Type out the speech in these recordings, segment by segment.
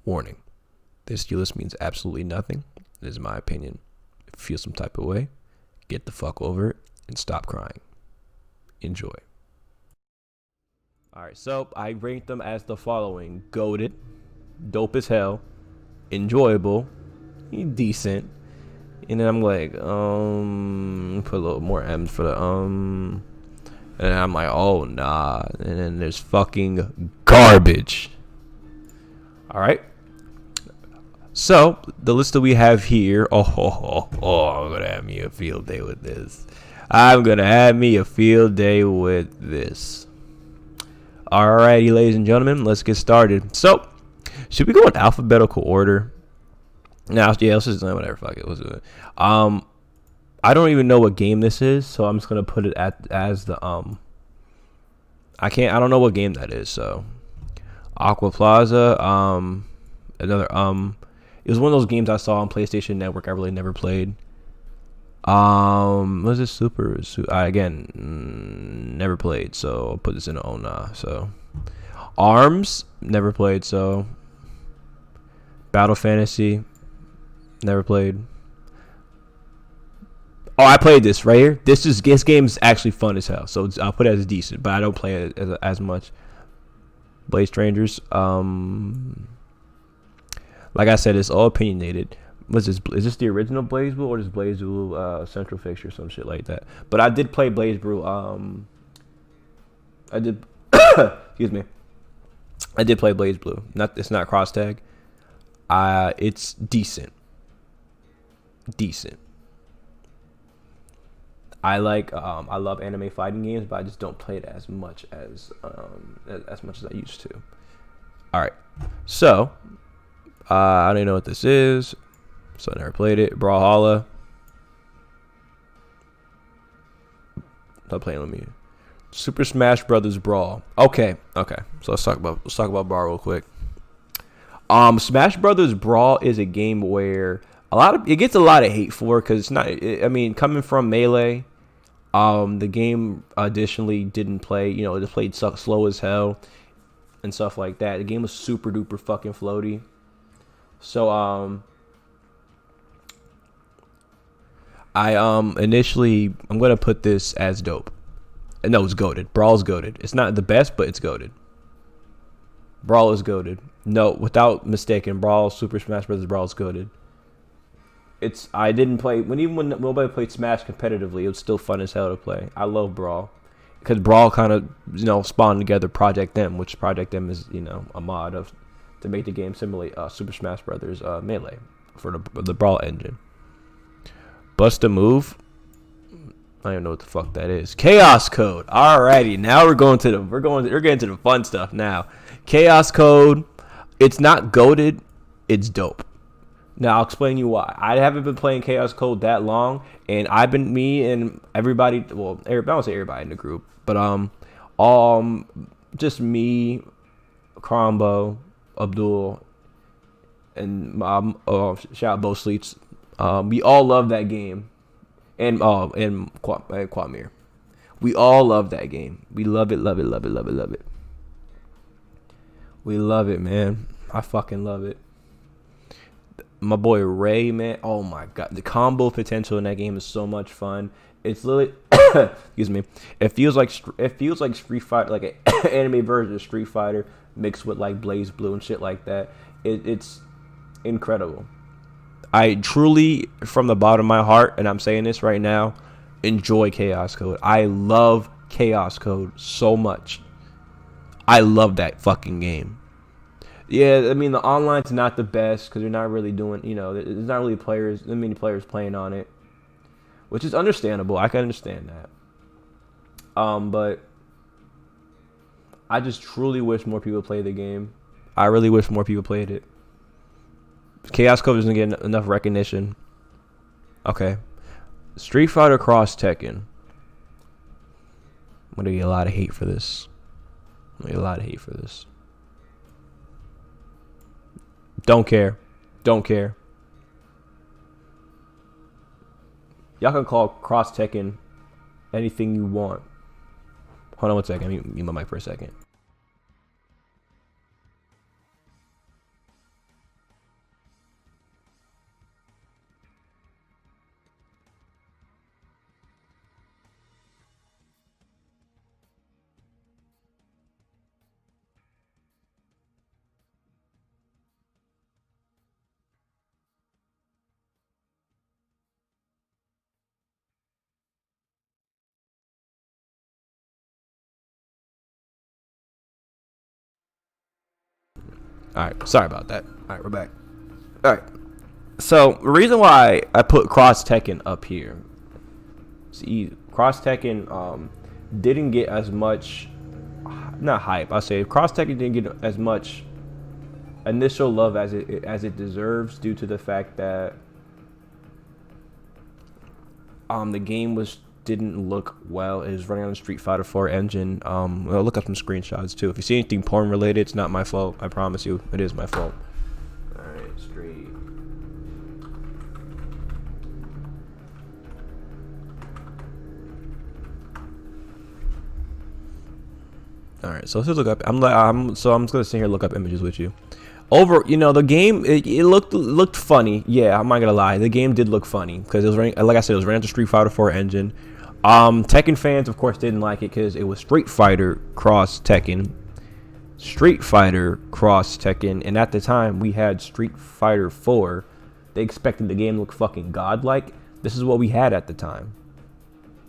Warning. This tier list means absolutely nothing. It is my opinion. If you feel some type of way, get the fuck over it and stop crying. Enjoy. Alright, so I rank them as the following: goated, dope as hell, enjoyable, decent, and then I'm like, put a little more M's for the and I'm like, oh nah, and then there's fucking garbage. Alright. So the list that we have here, I'm gonna have me a field day with this. Alrighty, ladies and gentlemen, let's get started. So, should we go in alphabetical order? Now, yeah, let's just whatever. Fuck it. Let's do it. I don't even know what game this is, so I'm just gonna put it as the I don't know what game that is. So, Aqua Plaza. Another It was one of those games I saw on PlayStation Network. I really never played. Was it Super? I again never played, so I'll put this in oh nah. So, Arms never played. So, Battle Fantasy never played. Oh, I played this right here. This game's actually fun as hell. So I'll put it as decent, but I don't play it as much. Blade Strangers. Like I said, it's all opinionated. Is this the original BlazBlue or is BlazBlue Central Fixture or some shit like that? But I did play BlazBlue. I did. Excuse me. I did play BlazBlue. It's not cross tag. It's decent. Decent. I love anime fighting games, but I just don't play it as much as I used to. All right. So, I don't even know what this is. So I never played it. Brawlhalla. Stop playing with me. Super Smash Brothers Brawl. Okay. So let's talk about Brawl real quick. Smash Brothers Brawl is a game where it gets a lot of hate for, because it's not. Coming from Melee, the game additionally didn't play. It just played slow as hell and stuff like that. The game was super duper fucking floaty. So initially I'm gonna put this as dope. No, it's goated. Brawl's goated. It's not the best, but it's goated. Brawl is goated. No, without mistaking, Super Smash Bros. Brawl is goated. I didn't play when nobody played Smash competitively. It was still fun as hell to play. I love Brawl because Brawl kind of spawned together Project M, which Project M is a mod to make the game simulate Super Smash Bros. Melee for the Brawl engine. Bust a move. I don't even know what the fuck that is. Chaos Code. Alrighty, now we're getting to the fun stuff now. Chaos Code. It's not goated. It's dope. Now I'll explain you why. I haven't been playing Chaos Code that long, and me and everybody. Well, I don't say everybody in the group, but just me, Crombo, Abdul, and shout out Bo Sleets. We all love that game, and Kwamir. We all love that game. We love it. We love it, man. I fucking love it. My boy Ray, man. Oh my god, the combo potential in that game is so much fun. It's literally, excuse me. It feels like Street Fighter, like an anime version of Street Fighter mixed with like BlazBlue and shit like that. It's incredible. I truly, from the bottom of my heart, and I'm saying this right now, enjoy Chaos Code. I love Chaos Code so much. I love that fucking game. Yeah, the online's not the best because they're not really doing, there's not really many players playing on it, which is understandable. I can understand that. But I just truly wish more people played the game. I really wish more people played it. Chaos Code doesn't get enough recognition. Okay. Street Fighter Cross Tekken. I'm going to get a lot of hate for this. Don't care. Y'all can call Cross Tekken anything you want. Hold on one second. Let me mute my mic for a second. All right, sorry about that. All right, we're back. All right. So the reason why I put Cross Tekken up here, see, Cross Tekken didn't get as much, not hype. I'll say Cross Tekken didn't get as much initial love as it deserves due to the fact that the game didn't look well. It was running on the Street Fighter 4 engine. I'll look up some screenshots too. If you see anything porn related, it's not my fault. I promise you, it is my fault. All right, Street. All right, so let's just look up. I'm just gonna sit here and look up images with you. The game it looked funny. Yeah, I'm not gonna lie, the game did look funny because it was running, like I said, it was running the Street Fighter 4 engine. Tekken fans, of course, didn't like it because it was Street Fighter cross Tekken, and at the time we had Street Fighter 4. They expected the game to look fucking godlike. This is what we had at the time.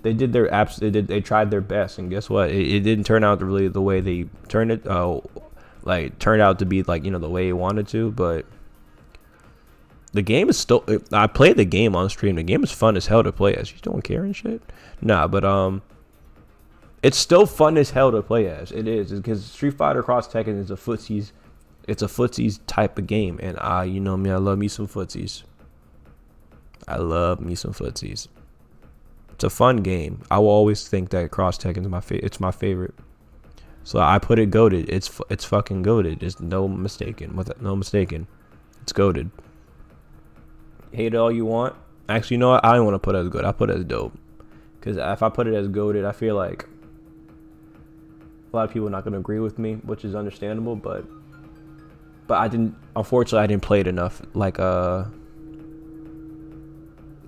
They did their they tried their best, and guess what? It didn't turn out really the way they turned it. Turned out to be the way it wanted to, but the game is still. I played the game on stream. The game is fun as hell to play as. You don't care and shit. Nah, but it's still fun as hell to play as. It is because Street Fighter Cross Tekken is a footsies. It's a footsies type of game, and you know me, I love me some footsies. It's a fun game. I will always think that Cross Tekken is it's my favorite. So I put it goated. It's fucking goated. There's no mistaken. It's goated. Hate it all you want. Actually, you know what? I don't want to put it as good. I put it as dope. Because if I put it as goated, I feel like a lot of people are not going to agree with me, which is understandable. But unfortunately, I didn't play it enough.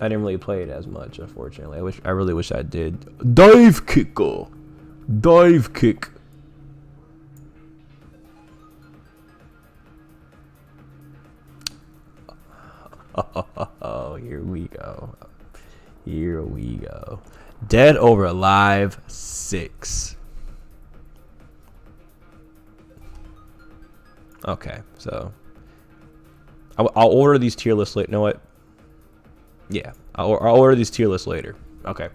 I didn't really play it as much, unfortunately. I really wish I did. Dive kick. Oh, here we go. Dead or Alive 6. Okay, so I'll order these tier lists later. You know what? Yeah, I'll order these tier lists later. Okay.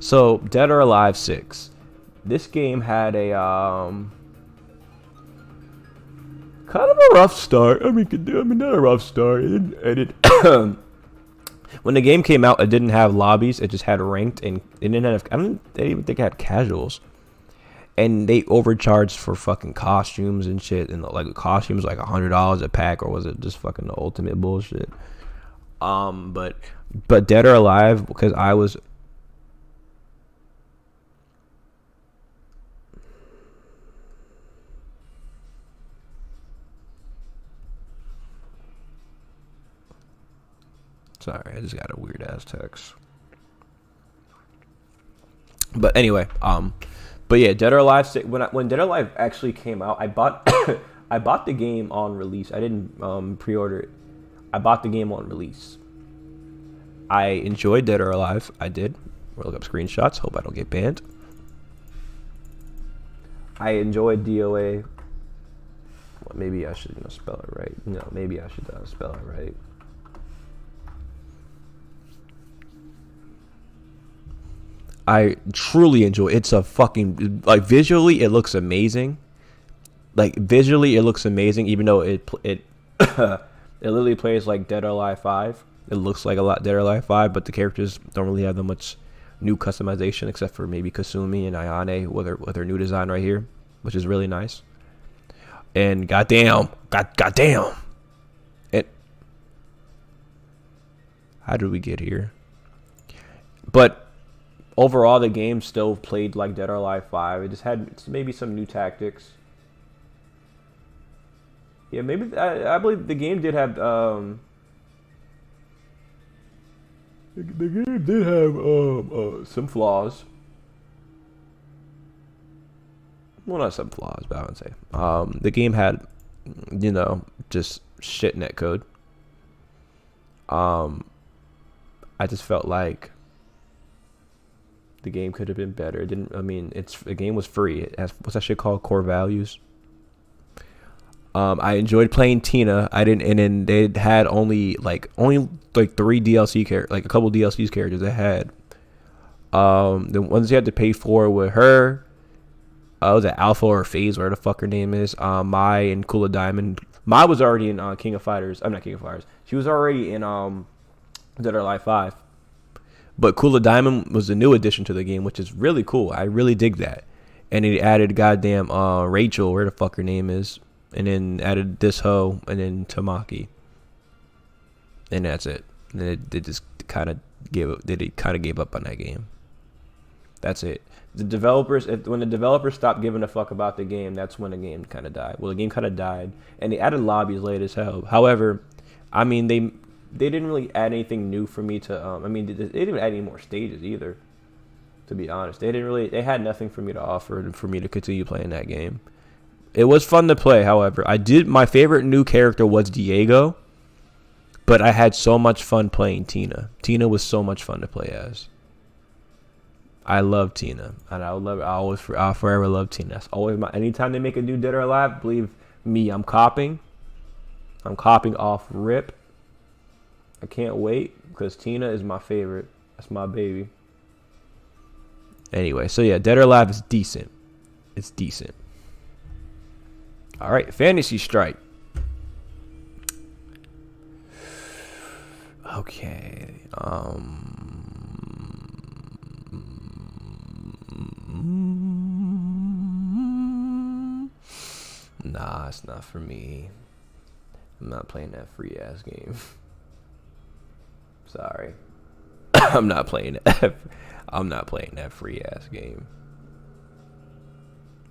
So, Dead or Alive 6. This game had a kind of a rough start. I mean, not a rough start. When the game came out, it didn't have lobbies. It just had ranked, and it didn't have. They didn't even think it had casuals. And they overcharged for fucking costumes and shit. And costumes like $100 a pack, or was it just fucking the ultimate bullshit? But Dead or Alive, because I was. Sorry, I just got a weird ass text. But anyway, but yeah, Dead or Alive 6, when Dead or Alive actually came out, I bought I bought the game on release. I didn't pre-order it. I bought the game on release. I enjoyed Dead or Alive. I did. We'll look up screenshots. Hope I don't get banned. I enjoyed DOA. Well, maybe I should spell it right. No, maybe I should spell it right. I truly enjoy it. It's a fucking visually it looks amazing. Even though it it literally plays like Dead or Alive 5. It looks like a lot Dead or Alive 5, but the characters don't really have that much new customization except for maybe Kasumi and Ayane with her new design right here, which is really nice. And goddamn. How did we get here? But overall, the game still played like Dead or Alive 5. It just had maybe some new tactics. Yeah, maybe I believe the game did have some flaws. Well, not some flaws, but I would say the game had just shit netcode. I just felt like the game could have been better. The game was free. It has, what's that shit called? Core values. I enjoyed playing Tina. I didn't, and then they had only like three DLC characters, like a couple DLCs characters they had. The ones you had to pay for were her. Was it Alpha or Phase, where the fuck her name is? Mai and Kula Diamond. Mai was already in King of Fighters. I'm not King of Fighters. She was already in Dead or Alive 5. But Kula Diamond was a new addition to the game, which is really cool. I really dig that. And it added goddamn Rachel, where the fuck her name is, and then added this hoe, and then Tamaki, and that's it. And they just kind of gave up on that game. That's it. The developers, when the developers stopped giving a fuck about the game, that's when the game kind of died. Well, the game kind of died, and they added lobbies late as hell. However, I mean they didn't really add anything new for me to. I mean they didn't even add any more stages either. To be honest, they had nothing for me to offer for me to continue playing that game. It was fun to play, however. My favorite new character was Diego, but I had so much fun playing Tina. Tina was so much fun to play as. I love Tina, and I'll forever love Tina. That's always anytime they make a new Dead or Alive, believe me, I'm copping off rip. I can't wait because Tina is my favorite. That's my baby. Anyway, so yeah, Dead or Alive is decent. It's decent. All right, Fantasy Strike. Okay. Nah, it's not for me. I'm not playing that free ass game. Sorry. I'm not playing that free ass game.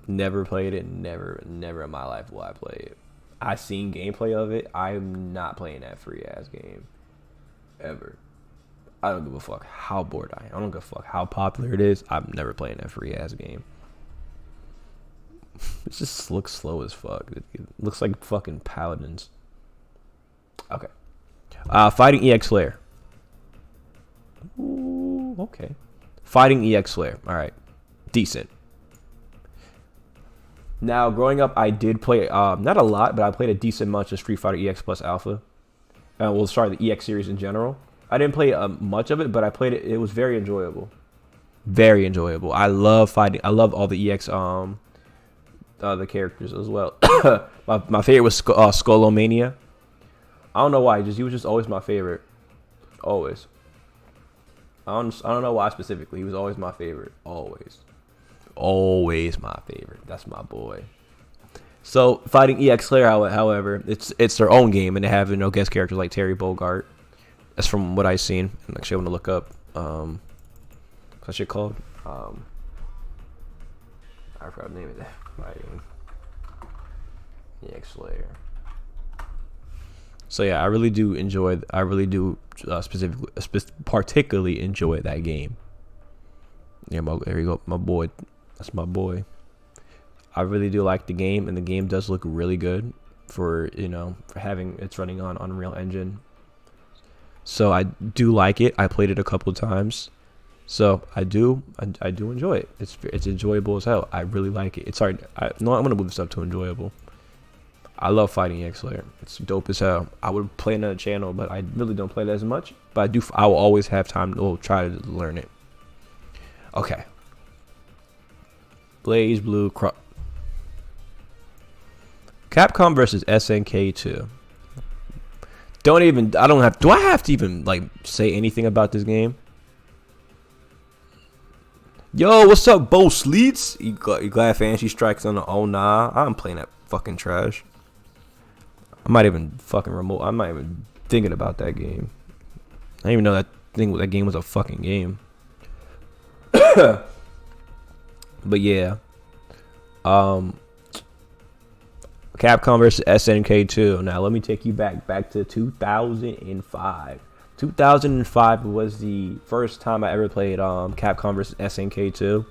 Never played it. Never in my life will I play it. I seen gameplay of it. I'm not playing that free ass game. Ever. I don't give a fuck how bored I am. I don't give a fuck how popular it is. I'm never playing that free ass game. It just looks slow as fuck. It looks like fucking paladins. Okay. Fighting EX Slayer. Ooh, okay. Fighting EX Slayer. All right. Decent. Now, growing up, I did play, not a lot, but I played a decent much of Street Fighter EX plus Alpha. The EX series in general. I didn't play much of it, but I played it. It was very enjoyable. Very enjoyable. I love fighting. I love all the EX the characters as well. my favorite was Skullomania. I don't know why. He was just always my favorite. Always. I don't know why specifically. He was always my favorite. Always my favorite. That's my boy. So fighting EX Slayer, however, it's their own game, and they have guest characters like Terry Bogard. That's from what I've seen. Actually, I want to look up. What's that shit called? I forgot the name of that. Fighting EX Slayer. So yeah, I really do particularly enjoy that game. Yeah, there you go, my boy. That's my boy. I really do like the game, and the game does look really good for having it's running on Unreal Engine. So I do like it. I played it a couple of times, so I do enjoy it. It's enjoyable as hell. I really like it. I'm gonna move this up to enjoyable. I love fighting EX Slayer. It's dope as hell. I would play another channel, but I really don't play it as much. But I will always have time to try to learn it. Okay. Blaze Blue Capcom versus SNK 2. Do I have to even say anything about this game? Yo, what's up, Bo Sleets? You glad Fantasy Strike's on the nah? I'm playing that fucking trash. I'm not even thinking about that game. I didn't even know that game was a fucking game. But yeah. Capcom versus SNK 2. Now let me take you back to 2005. 2005 was the first time I ever played Capcom versus SNK 2.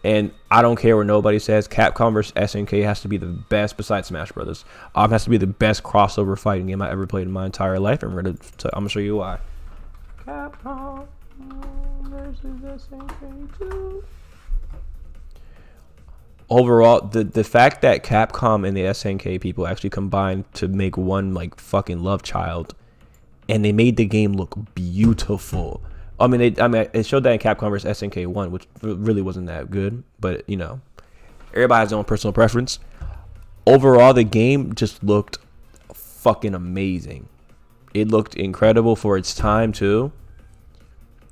And I don't care what nobody says. Capcom vs. SNK has to be the best besides Smash Brothers. Has to be the best crossover fighting game I ever played in my entire life. And I'm gonna show you why. Capcom versus SNK 2. overall, the fact that Capcom and the SNK people actually combined to make one like fucking love child, and they made the game look beautiful. I mean, it showed that in Capcom vs SNK 1, which really wasn't that good, but you know, everybody has their own personal preference. Overall, the game just looked fucking amazing. It looked incredible for its time too.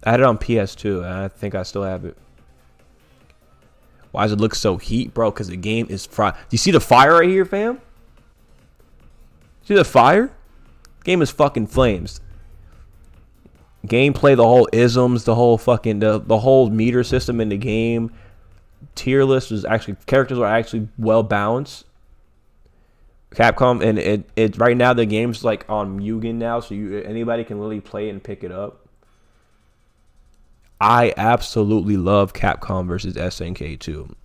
I had it on PS2, and I think I still have it. Why does it look so heat, bro? Because the game is fried. Do you see the fire right here, fam? See the fire? Game is fucking flames. Gameplay, the whole isms, the whole fucking the whole meter system in the game. Tier list was actually, characters were actually well balanced. Capcom, and it right now the game's like on Mugen now, so anybody can literally play it and pick it up. I absolutely love Capcom versus SNK 2.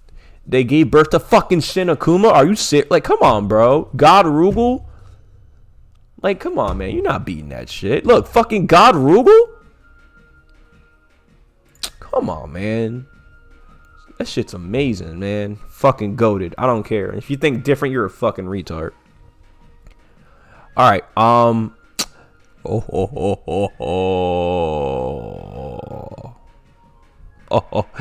They gave birth to fucking Shin Akuma. Are you sick? Like, come on, bro. God Rugal? Like, come on, man. You're not beating that shit. Look, fucking God Rugal? Come on, man. That shit's amazing, man. Fucking goated. I don't care. If you think different, you're a fucking retard. All right.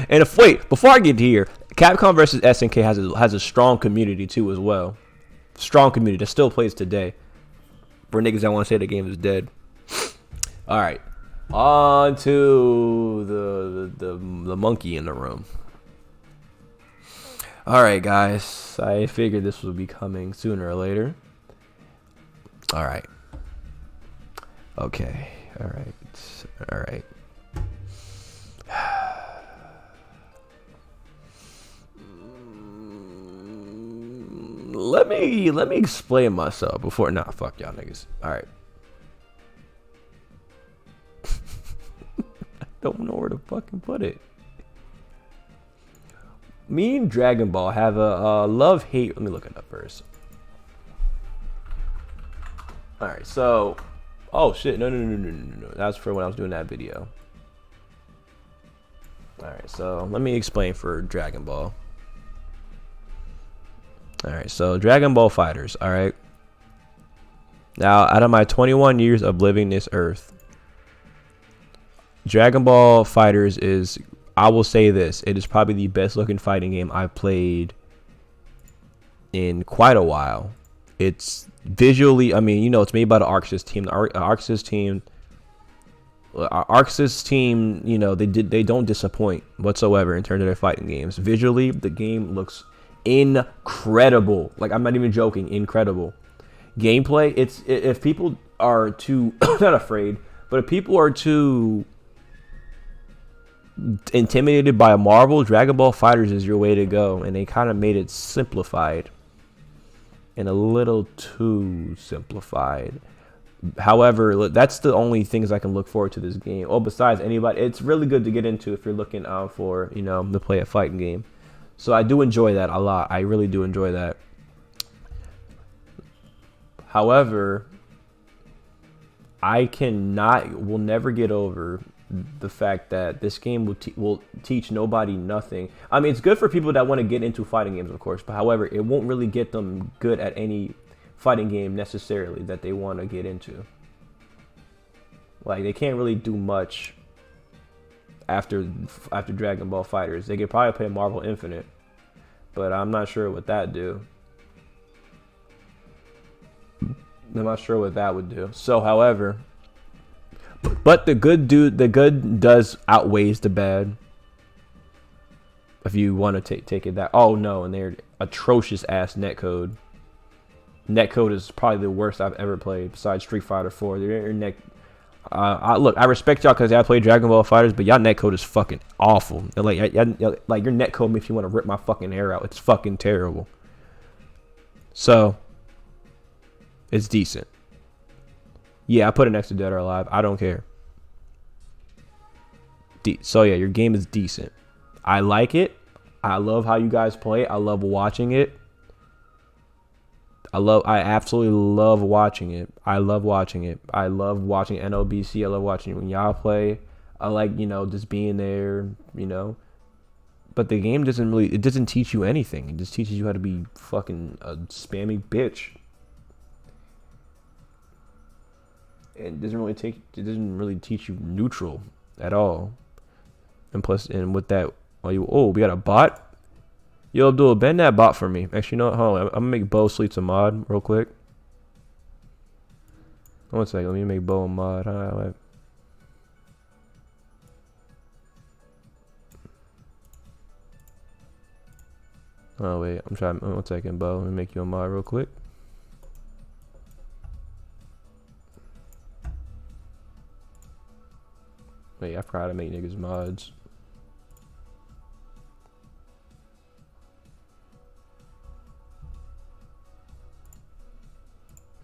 And if wait, before I get here, Capcom versus SNK has a strong community too as well. Strong community that still plays today. For niggas that want to say the game is dead. All right, on to the monkey in the room. All right, guys, I figured this would be coming sooner or later. All right. Okay. All right. Let me explain myself before. Nah, fuck y'all niggas. All right. I don't know where to fucking put it. Me and Dragon Ball have a love-hate. Let me look it up first. All right, so, oh shit, no. That was for when I was doing that video. All right, so let me explain for Dragon Ball. All right, so Dragon Ball Fighters. All right. Now, out of my 21 years of living this earth, Dragon Ball Fighters is, I will say this, it is probably the best looking fighting game I've played in quite a while. It's visually, I mean, you know, it's made by the ArcSys team. The ArcSys team, you know, they don't disappoint whatsoever in terms of their fighting games. Visually, the game looks incredible. Like, I'm not even joking, incredible. Gameplay, if people are too not afraid, but if people are too intimidated by a Marvel, Dragon Ball Fighters is your way to go, and they kind of made it simplified and a little too simplified. However, that's the only things I can look forward to this game. Oh, besides anybody, it's really good to get into if you're looking out for, you know, to play a fighting game. So I do enjoy that a lot. I really do enjoy that. However, will never get over the fact that this game will teach nobody nothing. I mean, it's good for people that want to get into fighting games, of course, but however, it won't really get them good at any fighting game necessarily that they want to get into. Like, they can't really do much after Dragon Ball Fighters. They could probably play Marvel Infinite, but I'm not sure what that do. I'm not sure what that would do. So, however, but the good does outweighs the bad. If you want to take it that, oh no, and they're atrocious ass netcode. Netcode is probably the worst I've ever played besides Street Fighter 4. Their net. Look, I respect y'all because I play Dragon Ball Fighters, but y'all netcode is fucking awful. Like your netcode makes you want to rip my fucking hair out. It's fucking terrible. So, it's decent. Yeah, I put it next to Dead or Alive. I don't care. So yeah, your game is decent. I like it. I love how you guys play it. I love watching it. I absolutely love watching it. I love watching NOBC. I love watching when y'all play. I like, you know, just being there, you know, But the game doesn't really, it doesn't teach you anything. It just teaches you how to be fucking a spammy bitch. It doesn't really teach you neutral at all. And plus, and with that, oh, we got a bot. Yo, Abdul, bend that bot for me. Actually, no, hold on. I'm gonna make Bo Sleets a mod real quick. 1 second, let me make Bo a mod. Oh wait, I'm trying. 1 second, Bo. Let me make you a mod real quick. Wait, I forgot how to make niggas mods.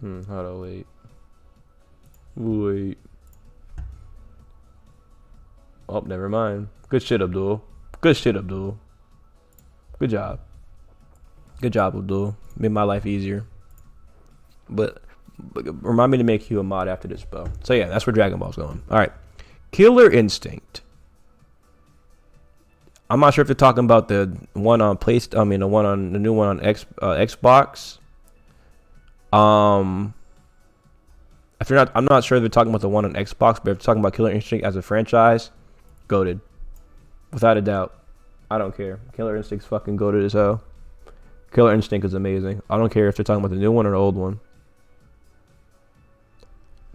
Hold on, wait. Wait. Oh, never mind. Good shit, Abdul. Good shit, Abdul. Good job. Good job, Abdul. Made my life easier. But remind me to make you a mod after this, Bo. So yeah, that's where Dragon Ball's going. All right. Killer Instinct. I'm not sure if you're talking about the one on the new one on Xbox. If you're not, I'm not sure if they're talking about the one on Xbox, but if you're talking about Killer Instinct as a franchise, goated, without a doubt. I don't care. Killer Instinct's fucking goated as hell. Killer Instinct is amazing. I don't care if they're talking about the new one or the old one.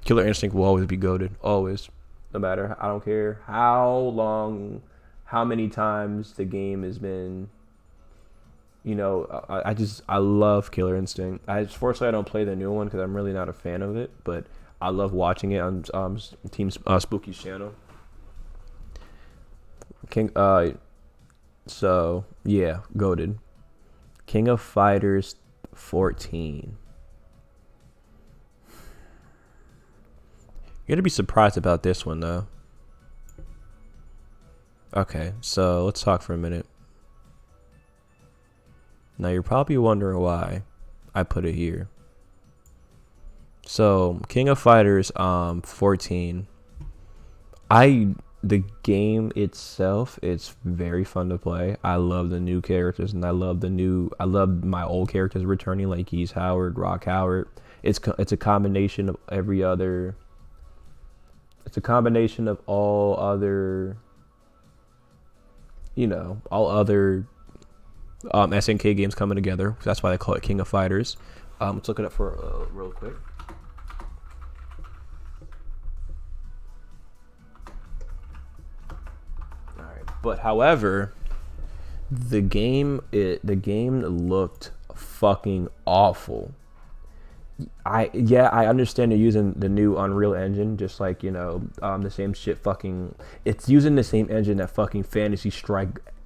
Killer Instinct will always be goated, always, no matter. I don't care how long, how many times the game has been. You know, I love Killer Instinct. Fortunately, I don't play the new one because I'm really not a fan of it, but I love watching it on Team Spooky's channel. So yeah, goated. King of Fighters 14. You're gonna be surprised about this one though. Okay, so let's talk for a minute. Now you're probably wondering why I put it here. So King of Fighters 14. The game itself, it's very fun to play. I love the new characters, and I love my old characters returning, like Geese Howard, Rock Howard. It's a combination of every other. It's a combination of all other. You know, all other. SNK games coming together. That's why they call it King of Fighters. Let's look it up for real quick. All right, but however, the game looked fucking awful. I understand they're using the new Unreal Engine, just like the same shit. Fucking, it's using the same engine that fucking Fantasy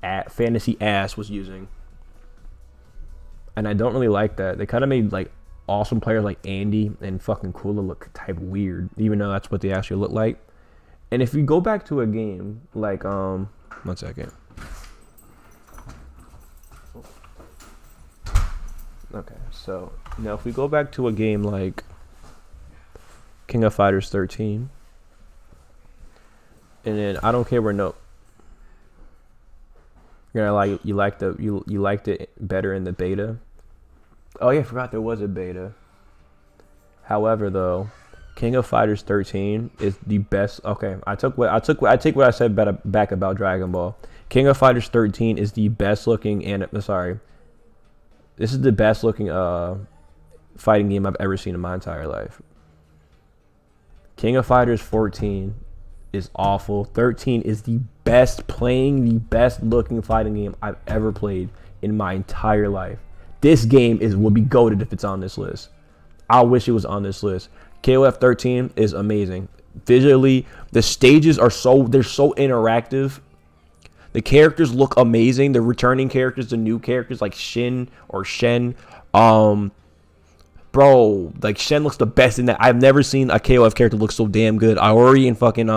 Ass was using. And I don't really like that. They kind of made like awesome players like Andy and fucking Kula look type weird, even though that's what they actually look like. And if you go back to a game like 1 second. Okay, so now if we go back to a game like King of Fighters 13, and then I don't care where you liked it better in the beta. Oh yeah, I forgot there was a beta. However, though, King of Fighters 13 is the best. Okay, I take what I said back about Dragon Ball. King of Fighters 13 is the best looking this is the best looking fighting game I've ever seen in my entire life. King of Fighters 14 is awful. 13 is the best looking fighting game I've ever played in my entire life. This game would be goated if it's on this list. I wish it was on this list. KOF 13 is amazing. Visually, the stages are so interactive. The characters look amazing. The returning characters, the new characters like Shin or Shen. Bro, like Shen looks the best in that. I've never seen a KOF character look so damn good. Iori and fucking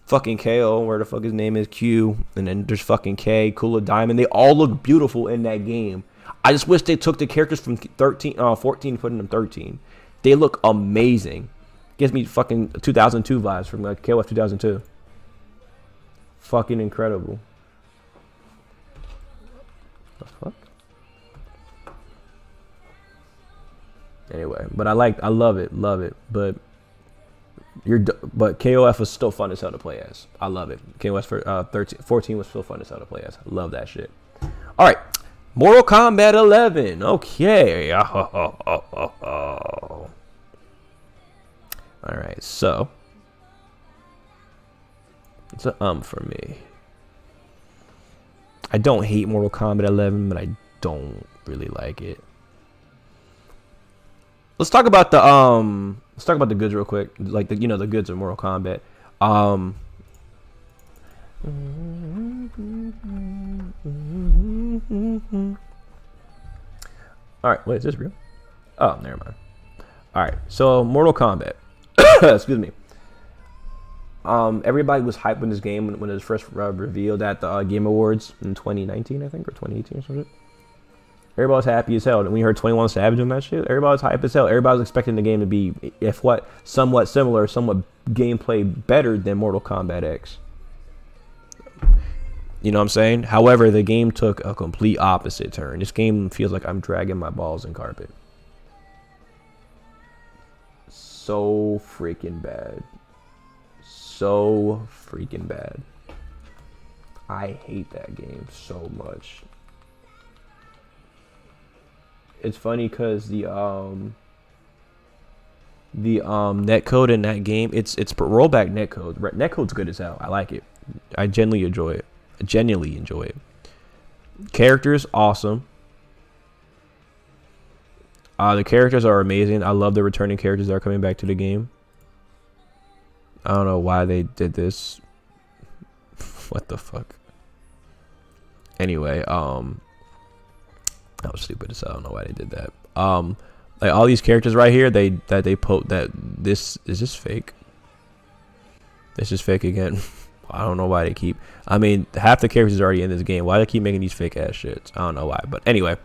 fucking KO, where the fuck his name is, Q, and then there's fucking K, Kula Diamond. They all look beautiful in that game. I just wish they took the characters from 14 and put in them 13. They look amazing. Gives me fucking 2002 vibes from like KOF 2002. fucking incredible. The fuck? Anyway, but I love it, but KOF was still fun as hell to play as. I love it. KOF for 14 was still fun as hell to play as. I love that shit. All right, Mortal Kombat 11. Okay. All right, so it's a for me. I don't hate Mortal Kombat 11, but I don't really like it. Let's talk about the goods real quick. Like the goods of Mortal Kombat. All right, wait, is this real? Oh, never mind. All right, so Mortal Kombat. Excuse me. Everybody was hyped when this game when it was first revealed at the Game Awards in 2019, I think, or 2018 or something. Everybody was happy as hell. And when you heard 21 Savage doing that shit, everybody was hype as hell. Everybody was expecting the game to be, somewhat similar, somewhat gameplay better than Mortal Kombat X. You know what I'm saying? However, the game took a complete opposite turn. This game feels like I'm dragging my balls in carpet. So freaking bad. So freaking bad. I hate that game so much. It's funny because the netcode in that game, it's rollback netcode. Netcode's good as hell. I like it. I genuinely enjoy it. Characters, awesome. The characters are amazing. I love the returning characters that are coming back to the game. I don't know why they did this. What the fuck? Anyway, that was stupid as hell. I don't know why they did that. Like all these characters right here, this is just fake. This is fake again. I don't know why they keep. I mean, half the characters are already in this game. Why do they keep making these fake ass shits? I don't know why. But anyway,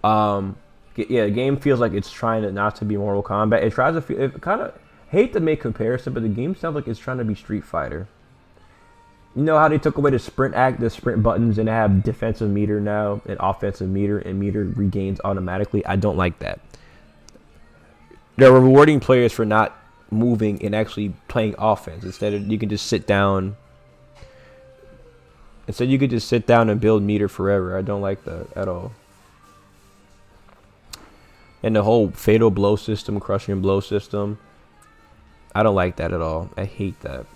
yeah, the game feels like it's trying not to be Mortal Kombat. It tries to feel. It kind of hate to make comparison, but the game sounds like it's trying to be Street Fighter. You know how they took away the sprint buttons, and they have defensive meter now and offensive meter, and meter regains automatically? I don't like that. They're rewarding players for not moving and actually playing offense. Instead, you can just sit down. Instead, you could just sit down and build meter forever. I don't like that at all. And the whole fatal blow system, crushing blow system, I don't like that at all. I hate that.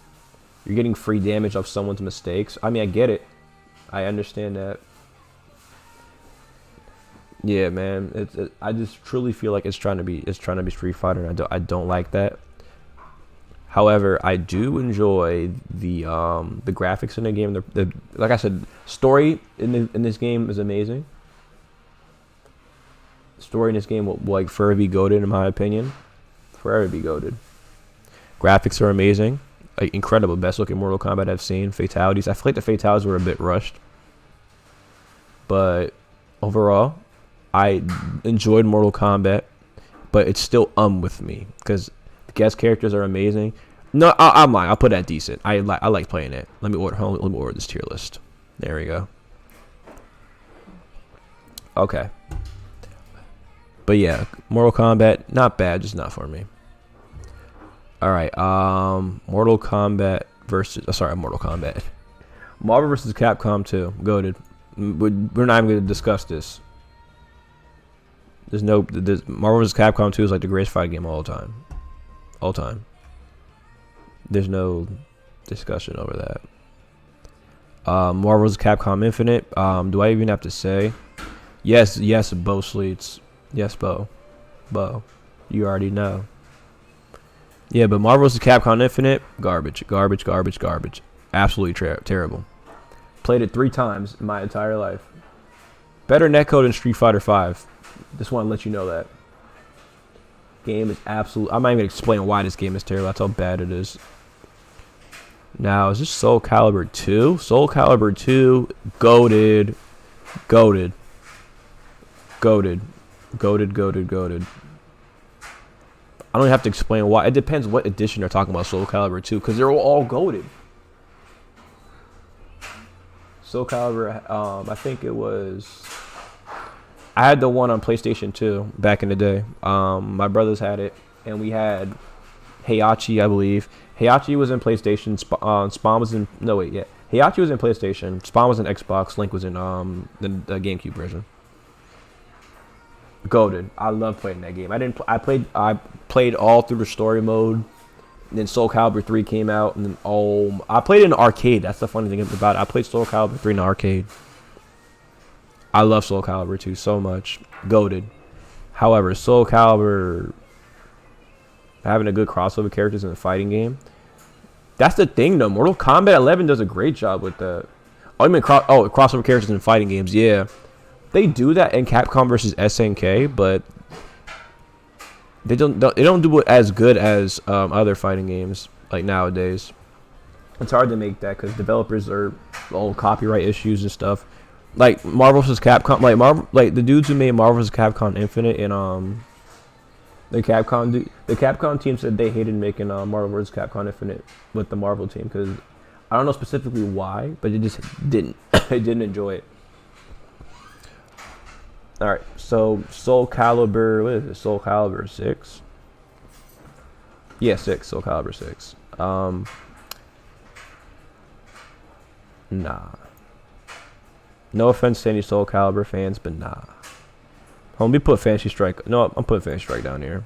You're getting free damage off someone's mistakes. I mean, I get it. I understand that. Yeah, man. I just truly feel like it's trying to be Street Fighter, and I don't like that. However, I do enjoy the graphics in the game. The like I said, story in this game is amazing. Story in this game will like forever be goated, in my opinion. Forever be goated. Graphics are amazing. Like, incredible. Best looking Mortal Kombat I've seen. Fatalities. I feel like the fatalities were a bit rushed. But overall, I enjoyed Mortal Kombat. But it's still with me. Because the guest characters are amazing. No, I'm lying. I'll put that decent. I like playing it. Let me order this tier list. There we go. Okay. But yeah, Mortal Kombat, not bad, just not for me. Alright, Mortal Kombat. Marvel vs. Capcom 2. Goated. We're not even going to discuss this. Marvel vs. Capcom 2 is like the greatest fight game of all time. All time. There's no discussion over that. Marvel vs. Capcom Infinite. Do I even have to say? Yes, Bo Sleets. Yes, Bo. You already know. Yeah, but Marvel vs. Capcom Infinite, garbage. Absolutely terrible. Played it 3 times in my entire life. Better netcode than Street Fighter 5. Just want to let you know that. Game is absolute. I'm not even explaining why this game is terrible. That's how bad it is. Now, is this Soul Calibur 2? Soul Calibur 2, goated. I don't even have to explain why. It depends what edition they're talking about Soul Calibur 2, because they're all goated. Soul Calibur. I think it was. I had the one on PlayStation 2 back in the day. My brothers had it, and we had Heihachi, I believe. Heihachi was in PlayStation. Spawn was in. No wait, yeah. Heihachi was in PlayStation. Spawn was in Xbox. Link was in the GameCube version. Goated. I love playing that game. I played all through the story mode. Then Soul Calibur 3 came out, and then I played it in the arcade. That's the funny thing about it. I played Soul Calibur 3 in the arcade. I love Soul Calibur 2 so much. Goated. However, Soul Calibur having a good crossover characters in a fighting game. That's the thing, though. Mortal Kombat 11 does a great job with that. Oh, you mean crossover characters in fighting games? Yeah, they do that in Capcom versus SNK, but they don't do it as good as other fighting games like nowadays. It's hard to make that because developers are all copyright issues and stuff. Like Marvel vs. Capcom, like the dudes who made Marvel vs. Capcom Infinite and the Capcom team said they hated making Marvel vs. Capcom Infinite with the Marvel team because I don't know specifically why, but they just didn't they didn't enjoy it. All right, so Soul Calibur, what is it? Soul Calibur 6. Yeah, 6. Soul Calibur 6. Nah. No offense to any Soul Calibur fans, but nah. Let me put Fantasy Strike. No, I'm putting Fantasy Strike down here.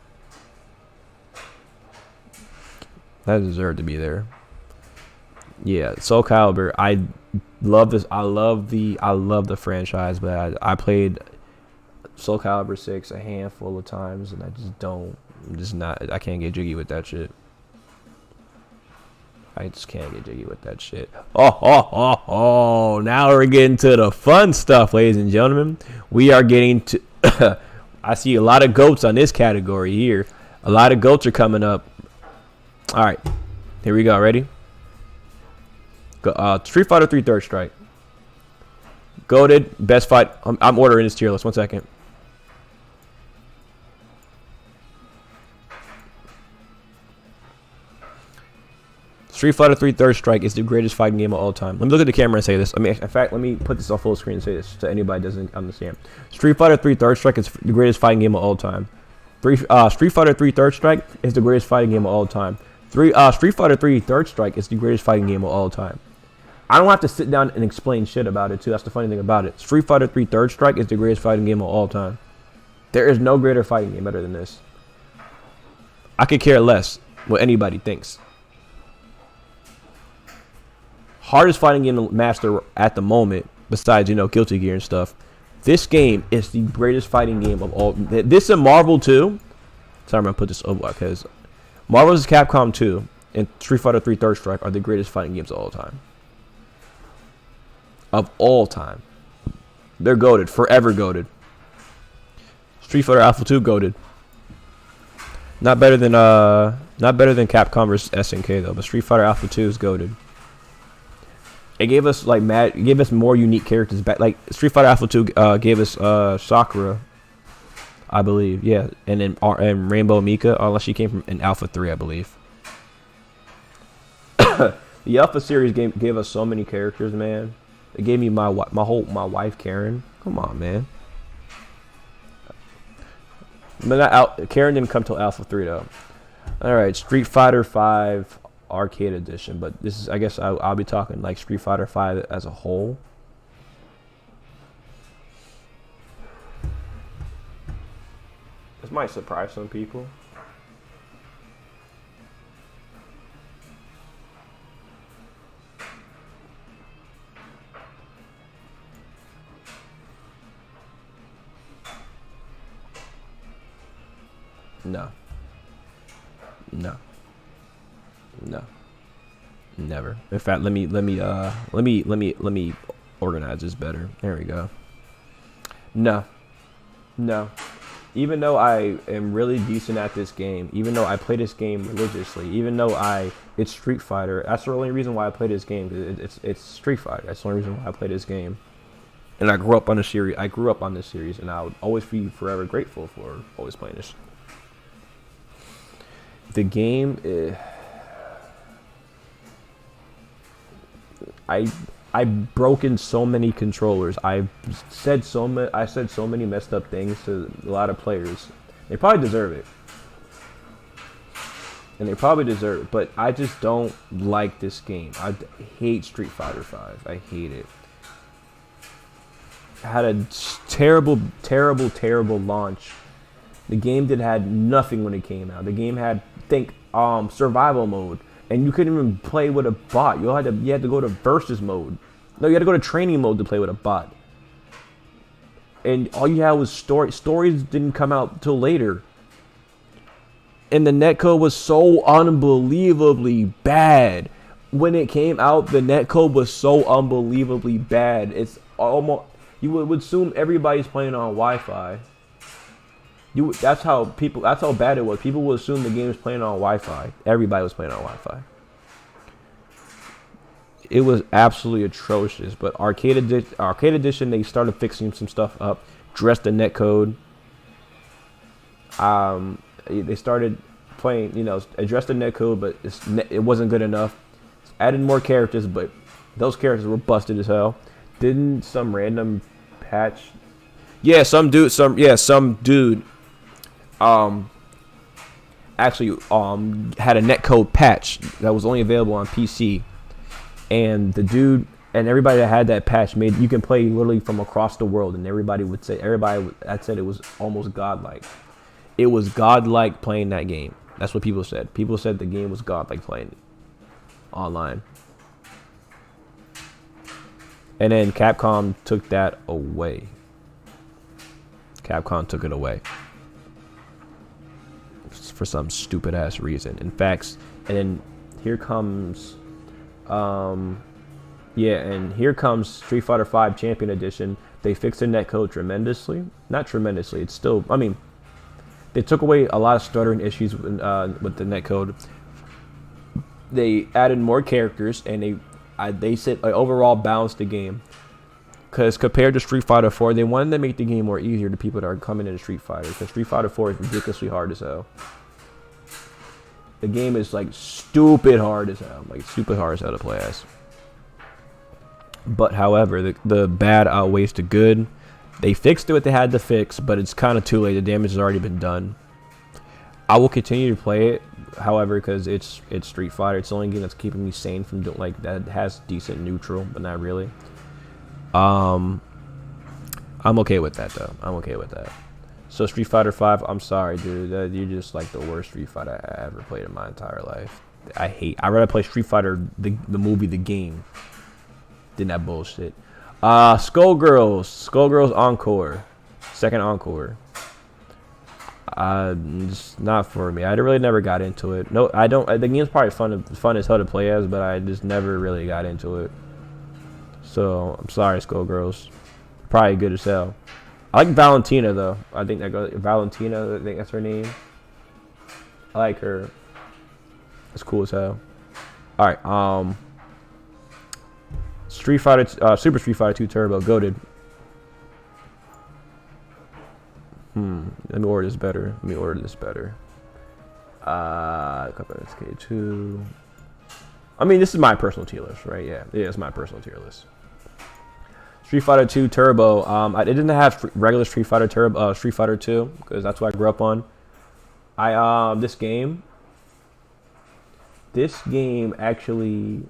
That deserved to be there. Yeah, Soul Calibur. I love this. I love the franchise, but I played Soul Calibur 6 a handful of times, and I can't get jiggy with that shit. I just can't get jiggy with that shit. Oh, now we're getting to the fun stuff, ladies and gentlemen. We are getting to... I see a lot of goats on this category here. A lot of goats are coming up. All right. Here we go. Ready? Go, Street Fighter 3 Third Strike. Goated. Best fight. I'm ordering this tier list. 1 second. Street Fighter 3 Third Strike is the greatest fighting game of all time. Let me look at the camera and say this. In fact, let me put this on full screen and say this to anybody that doesn't understand. Street Fighter 3 Third Strike is the greatest fighting game of all time. Street Fighter 3 Third Strike is the greatest fighting game of all time. Street Fighter 3 Third Strike is the greatest fighting game of all time. I don't have to sit down and explain shit about it, too. That's the funny thing about it. Street Fighter 3 Third Strike is the greatest fighting game of all time. There is no greater fighting game better than this. I could care less what anybody thinks. Hardest fighting game to master at the moment, besides, Guilty Gear and stuff. This game is the greatest fighting game of all. This and Marvel 2. Sorry, I'm going to put this over because Marvel vs. Capcom 2 and Street Fighter 3 Third Strike are the greatest fighting games of all time. Of all time. They're goated. Forever goated. Street Fighter Alpha 2 goated. Not better than Capcom vs. SNK though, but Street Fighter Alpha 2 is goated. It gave us more unique characters back. Like Street Fighter Alpha 2 gave us Sakura, I believe. Yeah, and then Rainbow Mika, unless she came from in Alpha 3, I believe. The Alpha series gave us so many characters, man. It gave me my wife Karen. Come on, man. But Karen didn't come till Alpha 3 though. All right, Street Fighter 5 Arcade Edition, but this is, I guess I'll be talking like Street Fighter 5 as a whole. This might surprise some people. No. Never. In fact, let me organize this better. There we go. No. Even though I am really decent at this game, even though I play this game religiously, even though it's Street Fighter, that's the only reason why I play this game. It's Street Fighter. That's the only reason why I play this game. And I grew up on this series, and I would always be forever grateful for always playing this. The game, I I've broken so many controllers. I said so many messed up things to a lot of players. They probably deserve it. And they probably deserve it, but I just don't like this game. I hate Street Fighter V. I hate it. Had a terrible launch. The game had nothing when it came out. The game had survival mode, and you couldn't even play with a bot. You had to go to versus mode. No, you had to go to training mode to play with a bot. And all you had was story. Stories didn't come out till later. And the netcode was so unbelievably bad. When it came out, the netcode was so unbelievably bad. It's almost, you would assume everybody's playing on Wi-Fi. That's how bad it was. People would assume the game was playing on Wi-Fi. Everybody was playing on Wi-Fi. It was absolutely atrocious. But Arcade Edition, they started fixing some stuff up, addressed the netcode. They started playing, addressed the netcode, but it wasn't good enough. Added more characters, but those characters were busted as hell. Didn't some random patch? Yeah, some dude. Actually had a netcode patch that was only available on PC, and the dude and everybody that had that patch you can play literally from across the world, and everybody said it was almost godlike. It was godlike playing that game. That's what people said. People said the game was godlike playing it online. And then Capcom took that away. Capcom took it away. For some stupid ass reason. In fact, and then here comes here comes Street Fighter V Champion Edition. They fixed the netcode tremendously. Not tremendously. It's still, they took away a lot of stuttering issues with the netcode. They added more characters, and they said overall balanced the game. Because compared to Street Fighter 4, they wanted to make the game more easier to people that are coming into Street Fighter. Because Street Fighter 4 is ridiculously hard as hell. The game is stupid hard as hell. Stupid hard as hell to play as. But however, the bad outweighs the good. They fixed what they had to fix, but it's kind of too late. The damage has already been done. I will continue to play it, however, because it's Street Fighter. It's the only game that's keeping me sane from doing that has decent neutral, but not really. I'm okay with that though. I'm okay with that. So Street Fighter 5, I'm sorry, dude. You're just the worst Street Fighter I ever played in my entire life. I'd rather play Street Fighter the movie, the game, than that bullshit. Skullgirls Encore, second Encore. Just not for me. I really never got into it. No, I don't. The game's probably fun as hell to play as, but I just never really got into it. So I'm sorry, Skullgirls. Probably good as hell. I like Valentina though. I think Valentina. I think that's her name. I like her. It's cool as hell. All right. Street Fighter, Super Street Fighter 2 Turbo, goated. Let me order this better. SK2. This is my personal tier list, right? Yeah, it's my personal tier list. Street Fighter 2 Turbo. I didn't have regular Street Fighter Turbo, Street Fighter 2, because that's what I grew up on. This game actually.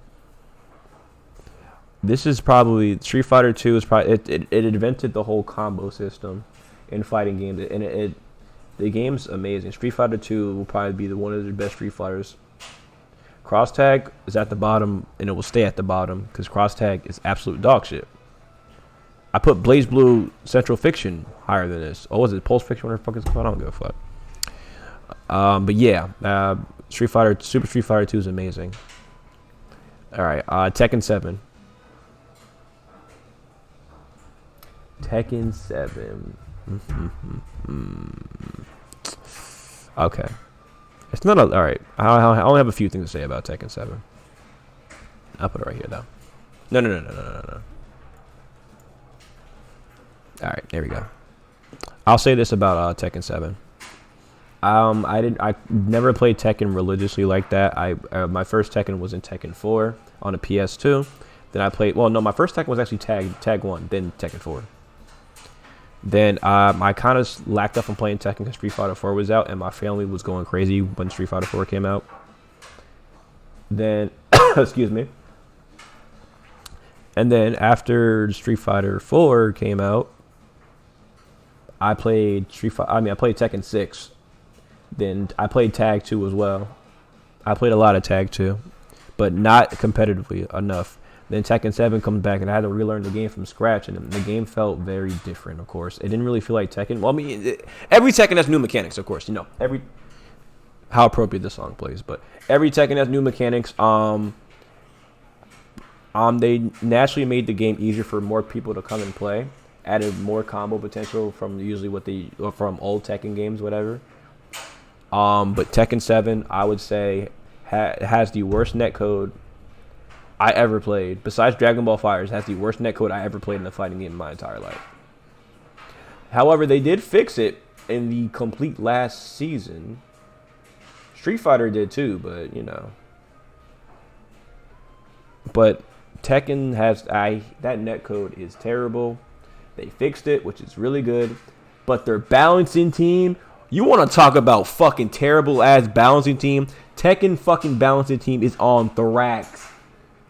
This is probably Street Fighter 2 is probably it invented the whole combo system in fighting games, and the game's amazing. Street Fighter 2 will probably be one of the best Street Fighters. Cross tag is at the bottom, and it will stay at the bottom because cross tag is absolute dog shit. I put BlazBlue Central Fiction higher than this. Oh, was it Pulse Fiction? Whatever the fuck it's called? I don't give a fuck. But yeah, Super Street Fighter 2 is amazing. All right, Tekken 7. Tekken 7. Okay. It's not all right. I only have a few things to say about Tekken 7. I'll put it right here, though. No. All right, there we go. I'll say this about Tekken 7. I never played Tekken religiously like that. My first Tekken was in Tekken 4 on a PS2. Then I played. Well, no, my first Tekken was actually Tag 1, then Tekken 4. Then I kind of lacked up on playing Tekken because Street Fighter 4 was out, and my family was going crazy when Street Fighter 4 came out. Then, excuse me. And then after Street Fighter 4 came out, I played I played Tekken 6. Then I played Tag 2 as well. I played a lot of Tag 2, but not competitively enough. Then Tekken 7 comes back, and I had to relearn the game from scratch, and the game felt very different, of course. It didn't really feel like Tekken. Well, I mean, every Tekken has new mechanics, of course. You know, how appropriate the song plays, but every Tekken has new mechanics. They naturally made the game easier for more people to come and play. Added more combo potential from usually from old Tekken games, whatever. But Tekken 7, I would say, has the worst netcode I ever played. Besides Dragon Ball FighterZ, has the worst netcode I ever played in a fighting game in my entire life. However, they did fix it in the complete last season. Street Fighter did too, but you know. But Tekken has that netcode is terrible. They fixed it, which is really good. But their balancing team, you want to talk about fucking terrible ass balancing team? Tekken fucking balancing team is on Thorax.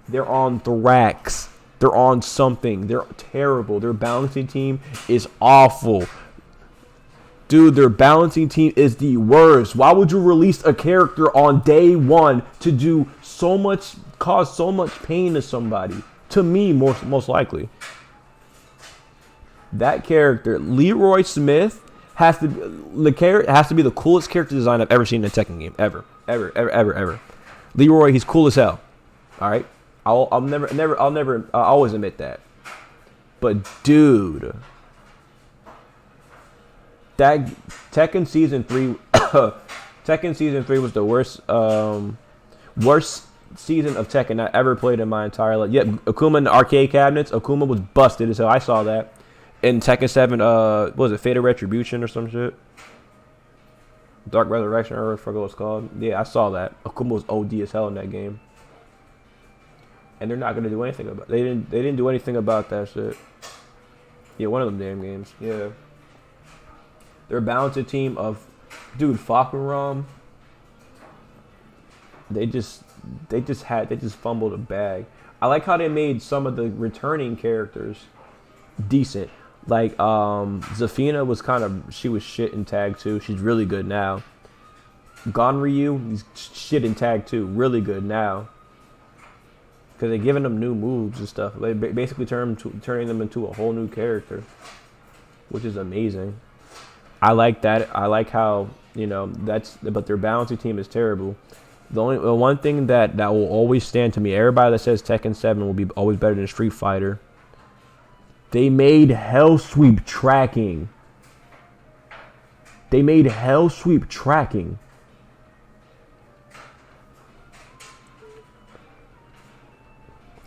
They're on Thorax. They're on something. They're terrible. Their balancing team is awful. Dude, their balancing team is the worst. Why would you release a character on day one to do cause so much pain to somebody? To me, most likely. That character, Leroy Smith, has to be the coolest character design I've ever seen in a Tekken game. Ever. Leroy, he's cool as hell. All right? I'll always admit that. But dude, that Tekken Season 3 Tekken Season 3 was the worst season of Tekken I ever played in my entire life. Yep, Akuma in the arcade cabinets. Akuma was busted as hell. I saw that. In Tekken 7, what was it, Fatal Retribution or some shit? Dark Resurrection, or I forgot what it's called. Yeah, I saw that. Akuma was OD as hell in that game. And they're not gonna do anything about it. They didn't do anything about that shit. Yeah, one of them damn games. Yeah. Their balancing team of dude, Fahkumram. They just fumbled a bag. I like how they made some of the returning characters decent. Like Zafina she was shit in Tag 2. She's really good now. Gonryu, he's shit in Tag 2. Really good now. Because they're giving them new moves and stuff. They basically turning them into a whole new character, which is amazing. I like that. I like how, but their balancing team is terrible. The one thing that will always stand to me, everybody that says Tekken 7 will be always better than Street Fighter, they made Hell Sweep tracking.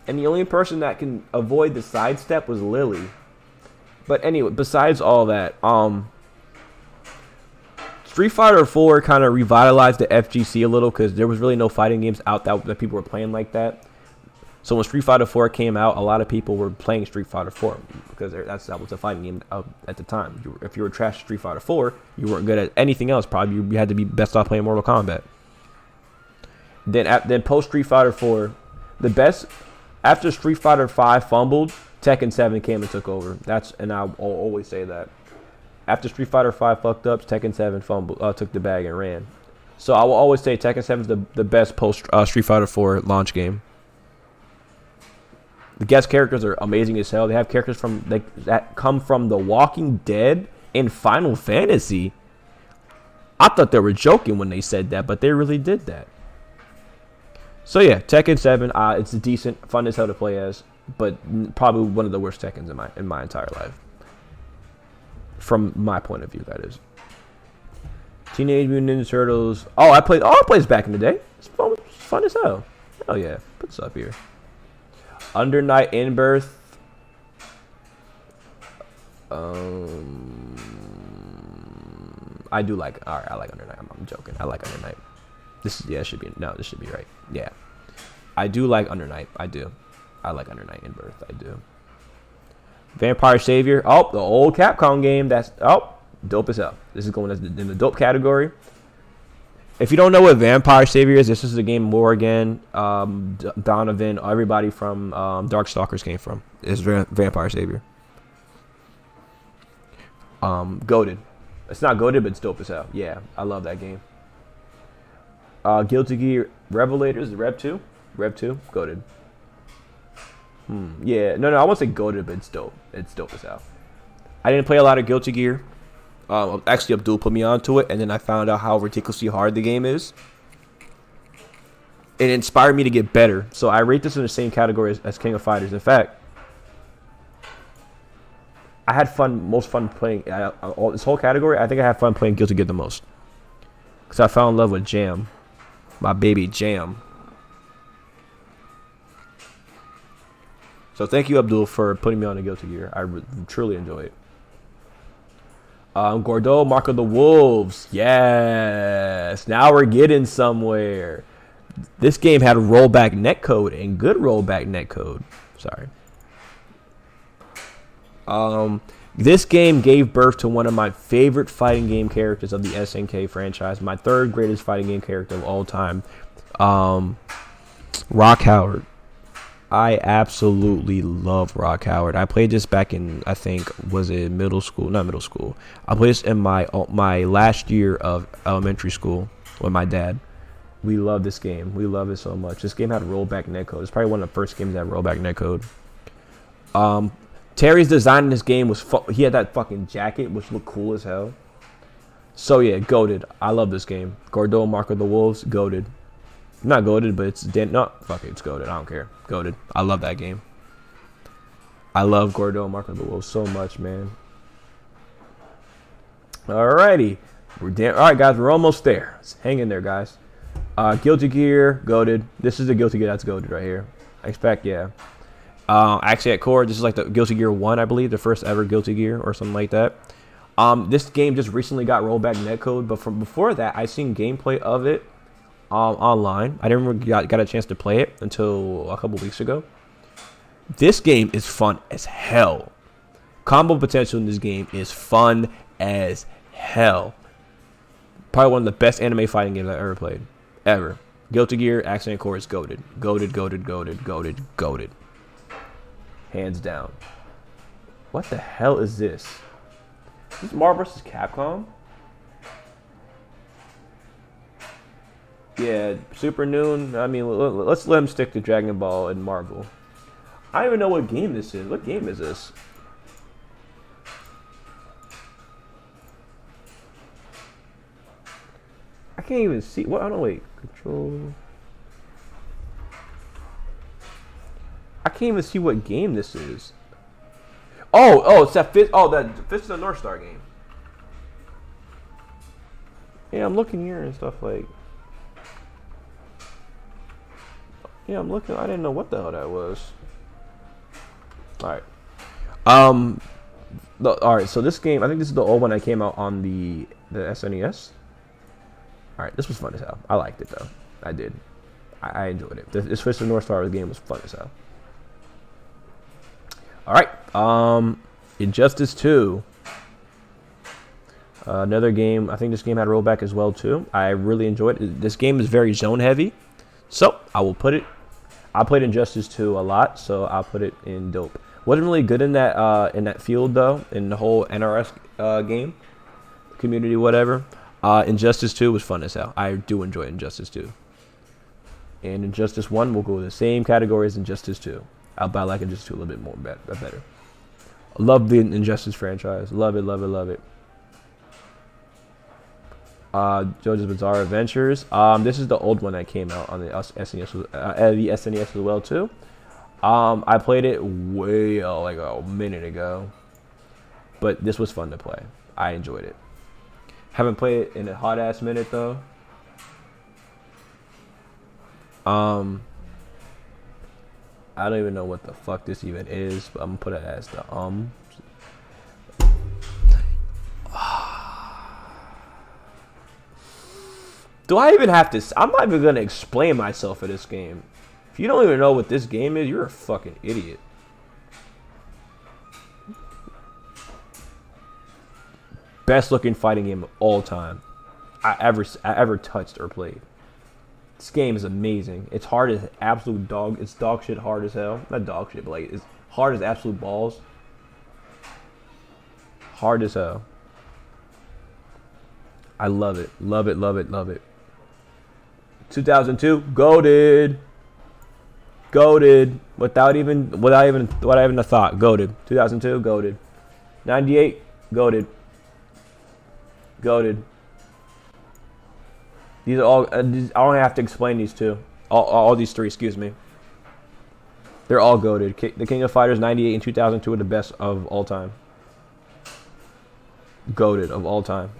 And the only person that can avoid the sidestep was Lily. But anyway, besides all that, Street Fighter 4 kind of revitalized the FGC a little because there was really no fighting games out that people were playing like that. So when Street Fighter 4 came out, a lot of people were playing Street Fighter 4 because that was a fighting game at the time. If you were trash at Street Fighter 4, you weren't good at anything else. Probably you had to be best off playing Mortal Kombat. Then post Street Fighter 4, after Street Fighter 5 fumbled, Tekken 7 came and took over. I'll always say that. After Street Fighter 5 fucked up, Tekken 7 took the bag and ran. So I will always say Tekken 7 is the best post Street Fighter 4 launch game. The guest characters are amazing as hell. They have characters that come from The Walking Dead and Final Fantasy. I thought they were joking when they said that, but they really did that. So yeah, Tekken 7, it's decent, fun as hell to play as, but probably one of the worst Tekkens in my entire life. From my point of view, that is. Teenage Mutant Ninja Turtles. I played this back in the day. It's fun as hell. Hell yeah. What's up here? Under Night In Birth. I do like. Alright, I like Under Night. I'm joking. I like Under Night. This should be right. Yeah. I do like Under Night. I do. I like Under Night in Birth. I do. Vampire Savior. Oh, the old Capcom game. That's dope as hell. This is going in the dope category. If you don't know what Vampire Savior is, this is the game Morgan, Donovan, everybody from Darkstalkers came from. It's Vampire Savior. Goated. It's not goated, but it's dope as hell. Yeah, I love that game. Guilty Gear Revelators, Rev 2? Rev 2? Goated. Yeah, no, I won't say goated, but it's dope. It's dope as hell. I didn't play a lot of Guilty Gear. Actually, Abdul put me onto it, and then I found out how ridiculously hard the game is. It inspired me to get better. So I rate this in the same category as King of Fighters. In fact, I had most fun playing this whole category. I think I had fun playing Guilty Gear the most. Because I fell in love with Jam. My baby Jam. So thank you, Abdul, for putting me on to Guilty Gear. I truly enjoy it. Gordeau, Mark of the Wolves. Yes. Now we're getting somewhere. This game had rollback netcode and good rollback netcode. Sorry. This game gave birth to one of my favorite fighting game characters of the SNK franchise. My third greatest fighting game character of all time. Rock Howard. I absolutely love Rock Howard. I played this back in, I think, was it middle school? Not middle school. I played this in my last year of elementary school with my dad. We love this game. We love it so much. This game had rollback netcode. It's probably one of the first games that had rollback netcode. Terry's design in this game was he had that fucking jacket, which looked cool as hell. So yeah, goated. I love this game. Gordeau, Mark of the Wolves, goated. Not goated, but it's fuck it, it's goated. I don't care. Goated. I love that game. I love Gordeau, Mark of the Wolves so much, man. Alrighty. Alright, guys, we're almost there. Hang in there, guys. Guilty Gear, goated. This is the Guilty Gear that's goated right here. I expect, yeah. Actually, at core, this is like the Guilty Gear 1, I believe, the first ever Guilty Gear or something like that. This game just recently got rollback netcode, but from before that, I seen gameplay of it online. I never got a chance to play it until a couple weeks ago. This game is fun as hell. Combo potential in this game is fun as hell. Probably one of the best anime fighting games I've ever played. Ever. Guilty Gear, Accent Core is goated. Goated. Hands down. What the hell is this? Is this Marvel vs. Capcom? Yeah, Super Noon. I mean, let's let him stick to Dragon Ball and Marvel. I don't even know what game this is. What game is this? I can't even see. What? I don't know. Wait. Control. I can't even see what game this is. Oh, it's that Fist. Oh, that Fist of the North Star game. Yeah, I'm looking here and stuff like. Yeah, I'm looking. I didn't know what the hell that was. All right. All right. So this game, I think this is the old one that came out on the SNES. All right. This was fun as hell. I liked it though. I did. I enjoyed it. This Fist of the North Star game was fun as hell. All right. Injustice 2. Another game. I think this game had rollback as well too. I really enjoyed it. This game is very zone heavy, so I will put it. I played Injustice 2 a lot, so I'll put it in dope. Wasn't really good in that field though, in the whole NRS game community, whatever. Injustice 2 was fun as hell. I do enjoy Injustice 2. And Injustice 1 will go in the same category as Injustice 2. But I like Injustice 2 a little bit more better. Love the Injustice franchise. Love it. JoJo's Bizarre Adventures. This is the old one that came out on the SNES as well too. I played it way like a minute ago, but this was fun to play. I enjoyed it. Haven't played it in a hot ass minute though. I don't even know what the fuck this even is, but I'm gonna put it as the Do I even have to? I'm not even gonna explain myself for this game. If you don't even know what this game is, you're a fucking idiot. Best looking fighting game of all time I ever touched or played. This game is amazing. It's hard as absolute dog. It's dog shit hard as hell. Not dog shit, but like it's hard as absolute balls. Hard as hell. I love it. Love it, love it, love it. 2002, goated. Goated. Without even a thought. Goated. 2002, goated. 98, goated. Goated. These are all. I don't have to explain these two. All these three, excuse me. They're all goated. The King of Fighters 98 and 2002 are the best of all time. Goated of all time.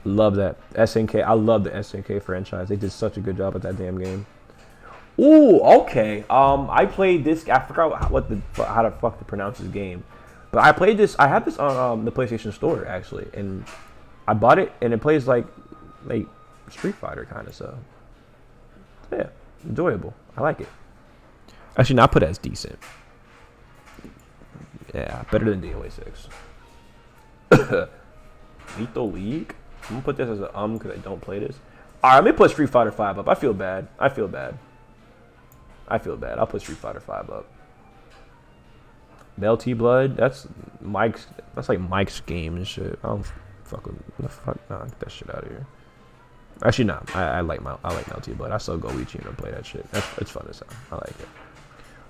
Love that. SNK. I love the SNK franchise. They did such a good job at that damn game. Ooh, okay. I played this. I forgot how the fuck to pronounce this game, but I played this. I have this on the PlayStation Store actually, and I bought it, and it plays like Street Fighter kind of stuff. So yeah, enjoyable. I like it. Actually, not put it as decent. Yeah, better than DOA 6. Lethal League. I'm gonna put this as a because I don't play this. All right, let me put Street Fighter 5 up. I feel bad. I'll put Street Fighter 5 up. Melty Blood. That's Mike's. That's like Mike's game and shit. I don't fuck with. Nah, get that shit out of here. Actually, nah. I like Melty Blood. I still go Ichi and play that shit. It's fun as hell. I like it.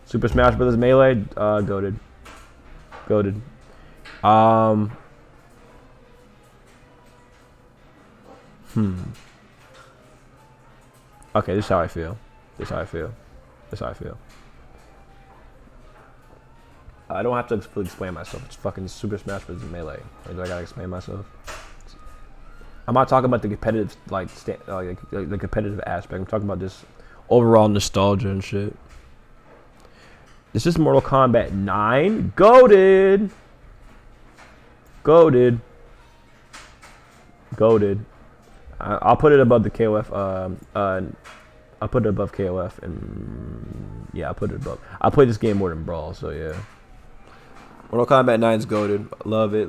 Super Smash Bros. Melee. Goated. Okay, this is how I feel. I don't have to explain myself. It's fucking Super Smash Bros. Melee. Or do I gotta explain myself? I'm not talking about the competitive, the competitive aspect. I'm talking about just overall nostalgia and shit. This is Mortal Kombat 9. Goated. I'll put it above the KOF. I'll put it above KOF, and yeah, I'll put it above. I play this game more than Brawl, so yeah. Mortal Kombat 9's goated. Love it.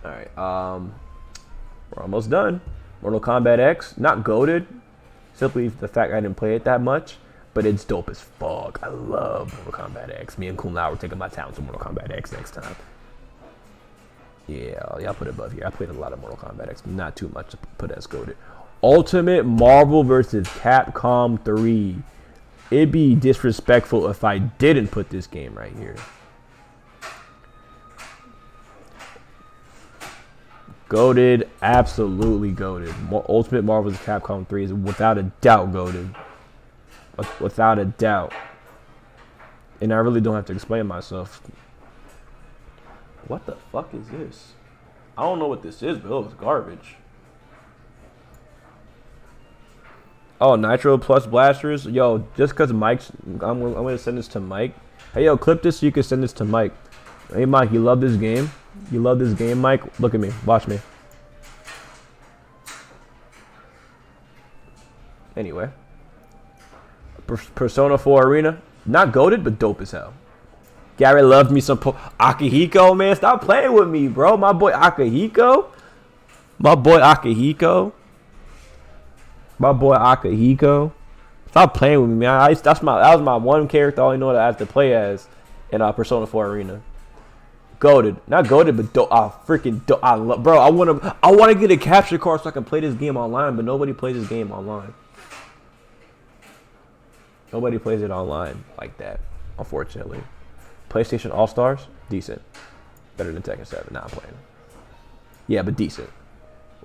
All right, we're almost done. Mortal Kombat X, not goated. Simply the fact I didn't play it that much, but it's dope as fuck. I love Mortal Kombat X. Me and Kun Lao are taking my talents to Mortal Kombat X next time. Yeah, I'll put it above here. I played a lot of Mortal Kombat X, not too much to put as goated. Ultimate Marvel vs. Capcom 3. It'd be disrespectful if I didn't put this game right here. Goated, absolutely goated. Ultimate Marvel vs. Capcom 3 is without a doubt goated. Without a doubt. And I really don't have to explain myself. What the fuck is this? I don't know what this is, but it looks garbage. Oh, Nitro plus blasters. Yo, just because Mike's, I'm gonna send this to Mike. Hey, yo, clip this so you can send this to Mike. Hey, Mike, you love this game? You love this game, Mike? Look at me. Watch me. Anyway. Persona 4 Arena. Not goated, but dope as hell. Gary loved me some Akihiko, man. Stop playing with me, bro. My boy Akihiko. Stop playing with me, man. That was my one character I only know that I have to play as in Persona 4 Arena. Goated, not goated, but dope. Freaking dope. Bro, I want to get a capture card so I can play this game online, but nobody plays this game online. Nobody plays it online like that, unfortunately. PlayStation All-Stars, decent. Better than Tekken 7. Nah, I'm playing. Yeah, but decent.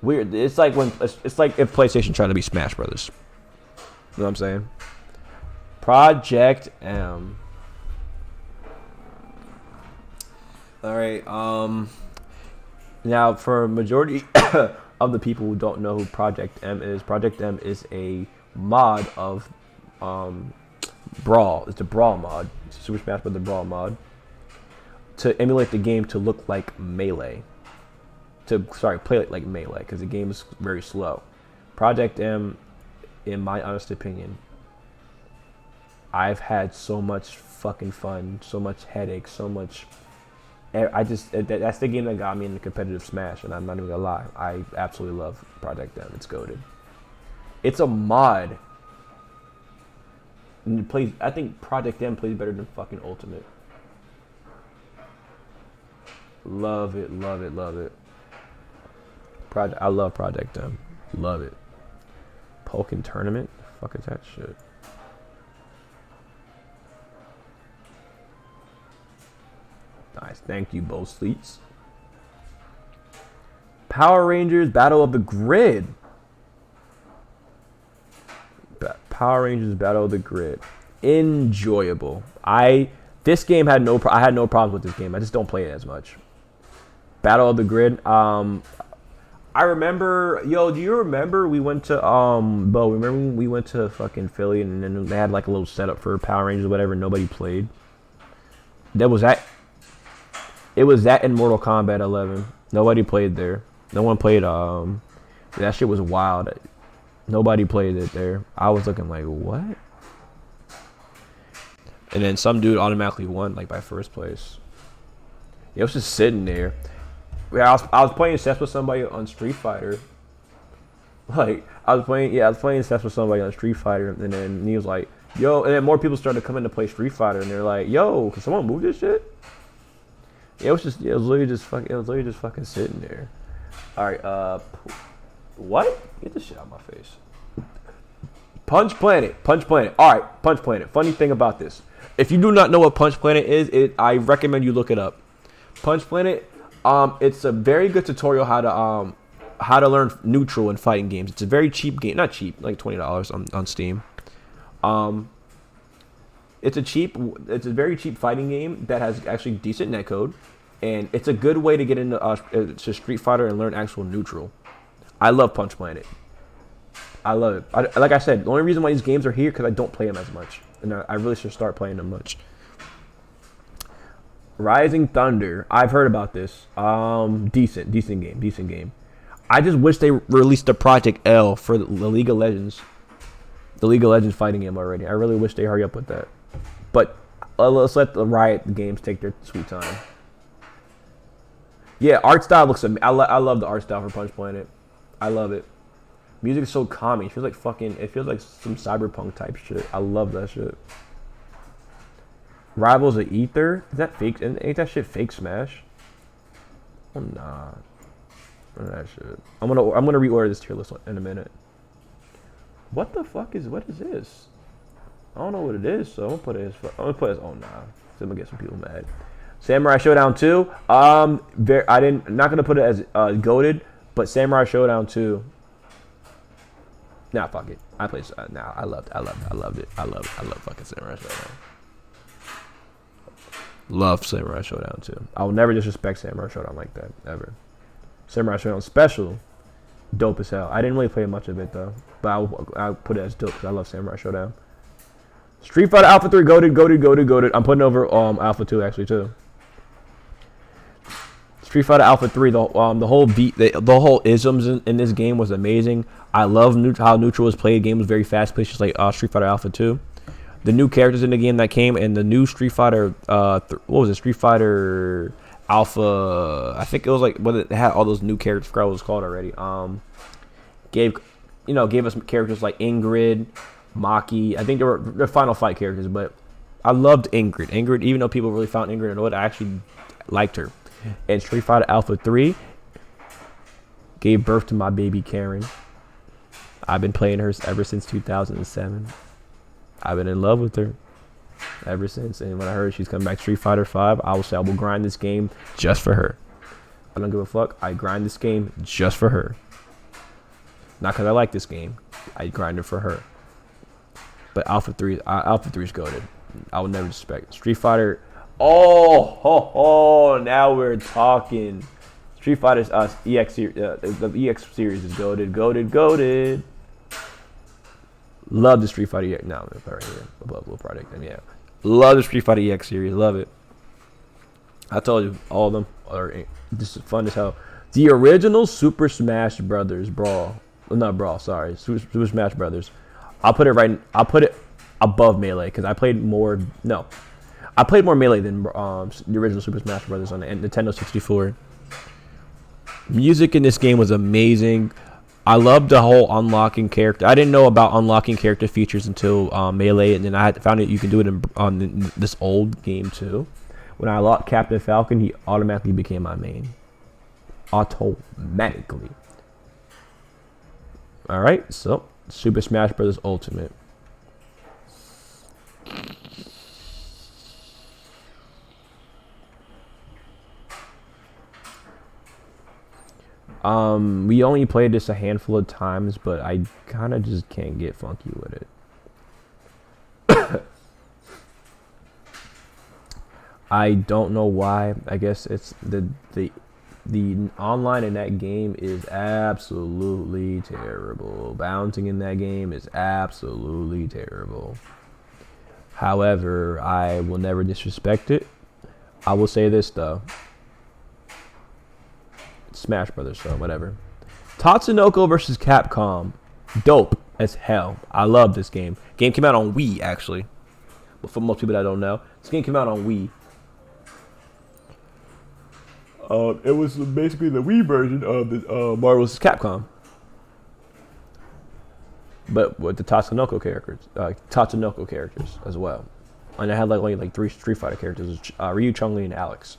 Weird. It's like if PlayStation tried to be Smash Brothers. You know what I'm saying? Project M. All right. Now for a majority of the people who don't know who Project M is a mod of Brawl. It's a Brawl mod. It's a Super Smash Bros. Brawl mod to emulate the game to look like Melee. Play it like Melee because the game is very slow. Project M, in my honest opinion, I've had so much fucking fun, so much headache, so much. That's the game that got me into competitive Smash, and I'm not even gonna lie. I absolutely love Project M. It's goated. It's a mod. And it plays. I think Project M plays better than fucking Ultimate. Love it, love it, love it. I love Project M. Love it. Pokken Tournament? Fuck is that shit? Nice. Thank you, Bo Sleets. Power Rangers Battle of the Grid. Power Rangers Battle of the Grid. Enjoyable. This game had I had no problems with this game. I just don't play it as much. Battle of the Grid. I remember, do you remember we went to Bo? Remember when we went to fucking Philly and then they had like a little setup for Power Rangers or whatever, and nobody played. That was that. It was that in Mortal Kombat 11. Nobody played there. No one played. That shit was wild. Nobody played it there. I was looking like, what? And then some dude automatically won like by first place. It was just sitting there. Yeah, I was playing chess with somebody on Street Fighter. Like I was playing chess with somebody on Street Fighter, and then he was like, "Yo," and then more people started coming to play Street Fighter, and they're like, "Yo, can someone move this shit?" It was literally just fucking sitting there. All right, what? Get this shit out of my face. Punch Planet. All right, Punch Planet. Funny thing about this, if you do not know what Punch Planet is, I recommend you look it up. Punch Planet. It's a very good tutorial how to learn neutral in fighting games. It's a very cheap game, not cheap, like $20 on Steam. It's a very cheap fighting game that has actually decent netcode, and it's a good way to get into to Street Fighter and learn actual neutral. I love Punch Planet. I love it. Like I said, the only reason why these games are here because I don't play them as much, and I really should start playing them much. Rising Thunder. I've heard about this. Decent game. I just wish they released a Project L for the League of Legends. The League of Legends fighting game already. I really wish they hurry up with that. But let's let the Riot games take their sweet time. Yeah, art style looks amazing. I love the art style for Punch Planet. I love it. Music is so calming. It feels like some cyberpunk type shit. I love that shit. Rivals of Ether? Is that fake? Ain't that shit fake Smash? Oh nah. That shit. I'm gonna reorder this tier list in a minute. What the fuck is this? I don't know what it is, so I'm gonna put it as oh nah. So I'm gonna get some people mad. Samurai Showdown 2. Not gonna put it as goated, but Samurai Showdown 2. Nah, fuck it. I played. I loved it. I love fucking Samurai Showdown. Love Samurai Showdown too. I will never disrespect Samurai Showdown like that, ever. Samurai Showdown Special, dope as hell. I didn't really play much of it though, but I'll put it as dope because I love Samurai Showdown. Street Fighter Alpha 3, goated. I'm putting over Alpha 2 actually too. Street Fighter Alpha 3, the whole beat, the whole isms in this game was amazing. I love how neutral was played. The game was very fast paced, just like Street Fighter Alpha 2. The new characters in the game that came, and the new Street Fighter, what was it? Street Fighter Alpha. I think it was like when it had all those new characters. I forgot what it was called already. Gave us characters like Ingrid, Maki. I think they're Final Fight characters, but I loved Ingrid. Even though people really found Ingrid annoying, I actually liked her. And Street Fighter Alpha 3 gave birth to my baby Karen. I've been playing her ever since 2007. I've been in love with her ever since. And when I heard she's coming back Street Fighter 5, I will say I will grind this game just for her. I don't give a fuck. I grind this game just for her. Not because I like this game. I grind it for her. But Alpha 3 is goated. I will never respect Street Fighter. Now we're talking. Street Fighter's EX series. The EX series is goated. Love the Street Fighter EX. No, right here. Above Blue Project. And yeah, love the Street Fighter EX series. Love it. I told you, all of them are just fun as hell. The original Super Smash Brothers Brawl not Brawl. Sorry, Super Smash Brothers. I'll put it right. I'll put it above Melee because I played more. No, I played more Melee than the original Super Smash Brothers on the Nintendo 64. Music in this game was amazing. I loved the whole unlocking character. I didn't know about unlocking character features until Melee, and then I found out you can do it on this old game too. When I unlocked Captain Falcon, he automatically became my main. Automatically. All right, so Super Smash Bros. Ultimate. We only played this a handful of times, but I kind of just can't get funky with it. I don't know why. I guess it's the online in that game is absolutely terrible. Bouncing in that game is absolutely terrible. However, I will never disrespect it. I will say this though. Smash Brothers, so whatever. Tatsunoko versus Capcom. Dope as hell. I love this game. Game came out on Wii, actually. But for most people that don't know, this game came out on Wii. It was basically the Wii version of the Marvel vs. Capcom. But with the Tatsunoko characters as well. And I had only 3 Street Fighter characters, Ryu, Chun-Li, and Alex.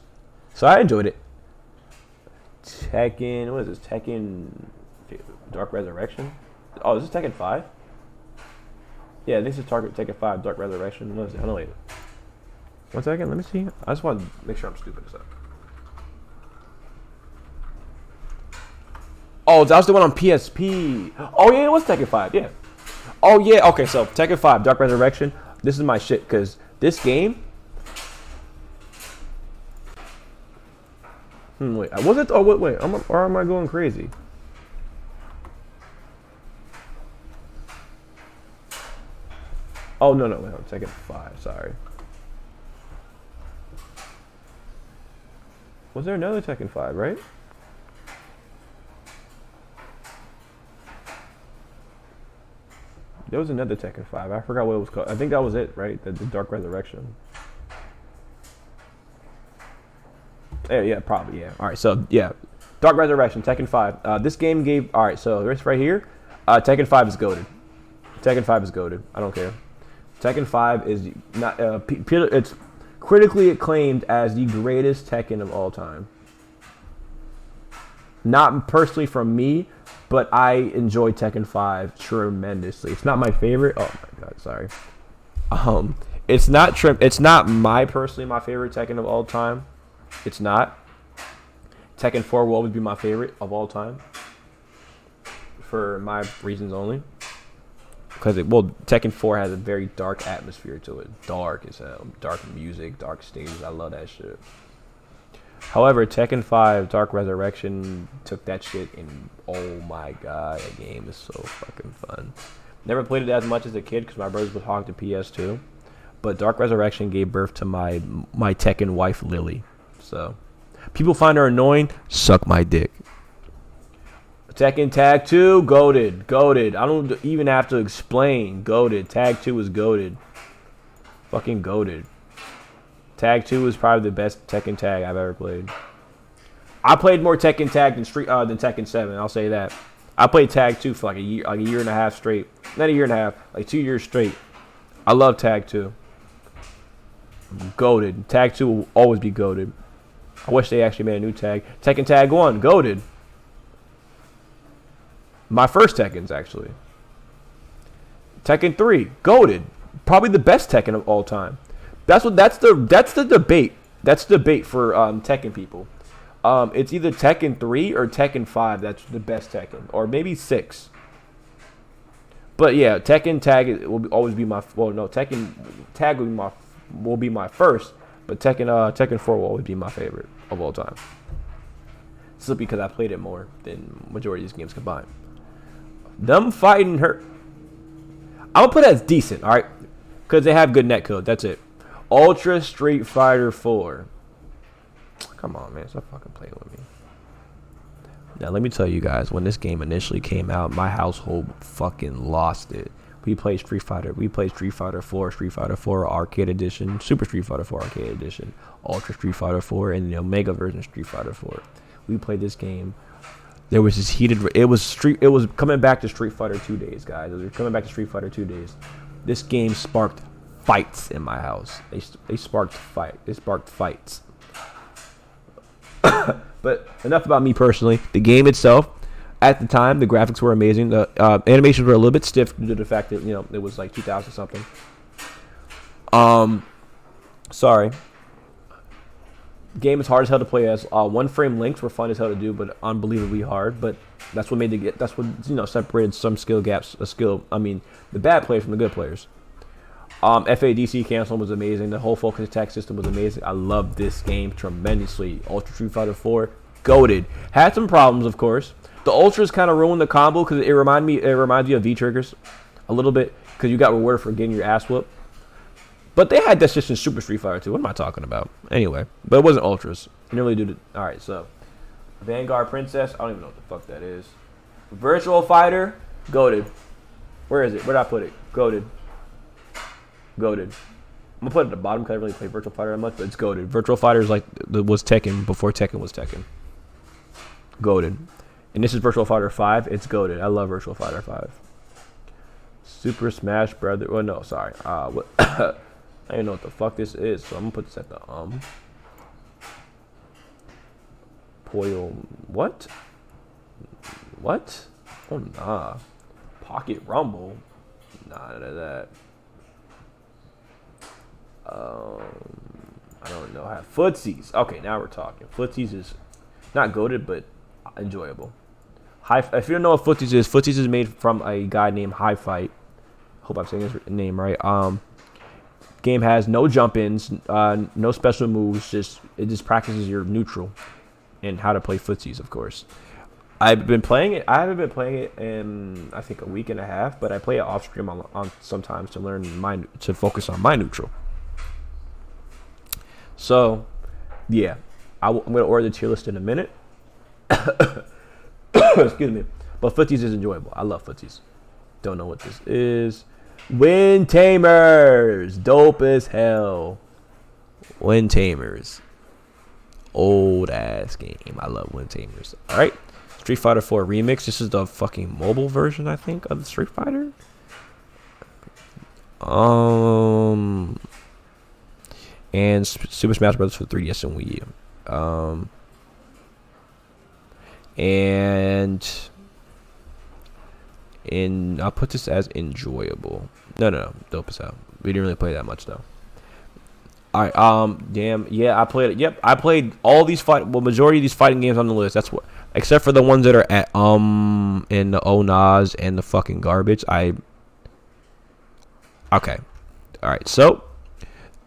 So I enjoyed it. Tekken, what is this? Tekken Dark Resurrection? Oh, is this Tekken 5? Yeah, this is Tekken 5 Dark Resurrection. What is it? I don't know. Wait. 1 second, let me see. I just want to make sure I'm stupid as that. Oh, that was the one on PSP. Oh, yeah, it was Tekken 5, yeah. Oh, yeah, okay, so Tekken 5 Dark Resurrection. This is my shit, because this game... wait, was it? Oh, wait, or am I going crazy? Oh, no, wait, I'm Tekken 5, sorry. Was there another Tekken 5, right? There was another Tekken 5. I forgot what it was called. I think that was it, right? The Dark Resurrection. Yeah, probably, yeah. All right, so, yeah. Dark Resurrection, Tekken 5. This game gave... All right, so this right here, Tekken 5 is goated. Tekken 5 is goated. I don't care. Tekken 5 is not... it's critically acclaimed as the greatest Tekken of all time. Not personally from me, but I enjoy Tekken 5 tremendously. It's not my favorite. Oh, my God, sorry. It's not personally my favorite Tekken of all time. It's not. Tekken 4 will always be my favorite of all time. For my reasons only. Because Tekken 4 has a very dark atmosphere to it. Dark as hell. Dark music, dark stages. I love that shit. However, Tekken 5 Dark Resurrection took that shit and oh my God, that game is so fucking fun. Never played it as much as a kid because my brothers would hog the PS2. But Dark Resurrection gave birth to my Tekken wife, Lily. So, people find her annoying, suck my dick. Tekken Tag 2, goated. I don't even have to explain. Goated. Tag 2 is goated. Fucking goated. Tag 2 is probably the best Tekken Tag I've ever played. I played more Tekken Tag than Tekken 7, I'll say that. I played Tag 2 for like a year and a half straight. Not a year and a half, like 2 years straight. I love Tag 2. Goated. Tag 2 will always be goated. I wish they actually made a new tag. Tekken Tag 1, goated. My first Tekkens, actually. Tekken 3, goated. Probably the best Tekken of all time. That's the debate. That's the debate for Tekken people. It's either Tekken 3 or Tekken 5 that's the best Tekken. Or maybe 6. But yeah, Tekken Tag will always be my... Well, no, Tekken Tag will be my first. But Tekken 4 will always be my favorite of all time. Simply because I played it more than majority of these games combined. Them fighting her... I'm going to put it as decent, alright? Because they have good netcode. That's it. Ultra Street Fighter 4. Come on, man. Stop fucking playing with me. Now, let me tell you guys, when this game initially came out, my household fucking lost it. We played Street Fighter. We played Street Fighter 4, Street Fighter 4 Arcade Edition, Super Street Fighter 4 Arcade Edition, Ultra Street Fighter 4, and the Omega version of Street Fighter 4. We played this game. There was this heated. It was coming back to Street Fighter 2 days, guys. It was coming back to Street Fighter 2 days. This game sparked fights in my house. They sparked fights. But enough about me personally. The game itself, at the time, the graphics were amazing. The animations were a little bit stiff due to the fact that it was like 2000 something. Sorry. Game is hard as hell to play as. One frame links were fun as hell to do, but unbelievably hard. But that's what separated some skill gaps. The bad players from the good players. FADC cancel was amazing. The whole focus attack system was amazing. I loved this game tremendously. Ultra Street Fighter 4, goated. Had some problems, of course. The Ultras kind of ruined the combo because it reminds me of V triggers a little bit because you got rewarded for getting your ass whooped. But they had that just in Super Street Fighter 2. What am I talking about? Anyway, but it wasn't Ultras. Nearly did it. All right, so Vanguard Princess. I don't even know what the fuck that is. Virtual Fighter, goated. Where is it? Where did I put it? Goated. I'm gonna put it at the bottom because I really play Virtual Fighter that much, but it's goated. Virtual Fighter is was Tekken before Tekken was Tekken. Goated. And this is Virtual Fighter 5. It's goated. I love Virtual Fighter 5. Super Smash Brothers. Oh no, sorry. What? I don't even know what the fuck this is, so I'm gonna put this at the Poil. What? Oh nah. Pocket Rumble. Nah, none of that. I don't know. Footsies. Okay, now we're talking. Footsies is not goated, but enjoyable. If you don't know what Footsies is made from a guy named High Fight. Hope I'm saying his name right. Game has no jump-ins, no special moves. It just practices your neutral and how to play footsies, of course. I've been playing it. I haven't been playing it in I think a week and a half, but I play it off stream on sometimes to learn to focus on my neutral. So, yeah, I'm gonna order the tier list in a minute. Excuse me, but footsies is enjoyable. I love footsies. Don't know what this is. Wind Tamers, dope as hell. Wind Tamers, old ass game. I love Wind Tamers. All right, Street Fighter 4 Remix. This is the fucking mobile version, I think, of the Street Fighter. And Super Smash Bros. For 3DS and Wii U. And I'll put this as enjoyable. No, dope as hell. We didn't really play that much though. All right, damn, yeah, I played it. Yep, I played all these majority of these fighting games on the list. That's what, except for the ones that are at in the ONAS and the fucking garbage. Okay. All right, so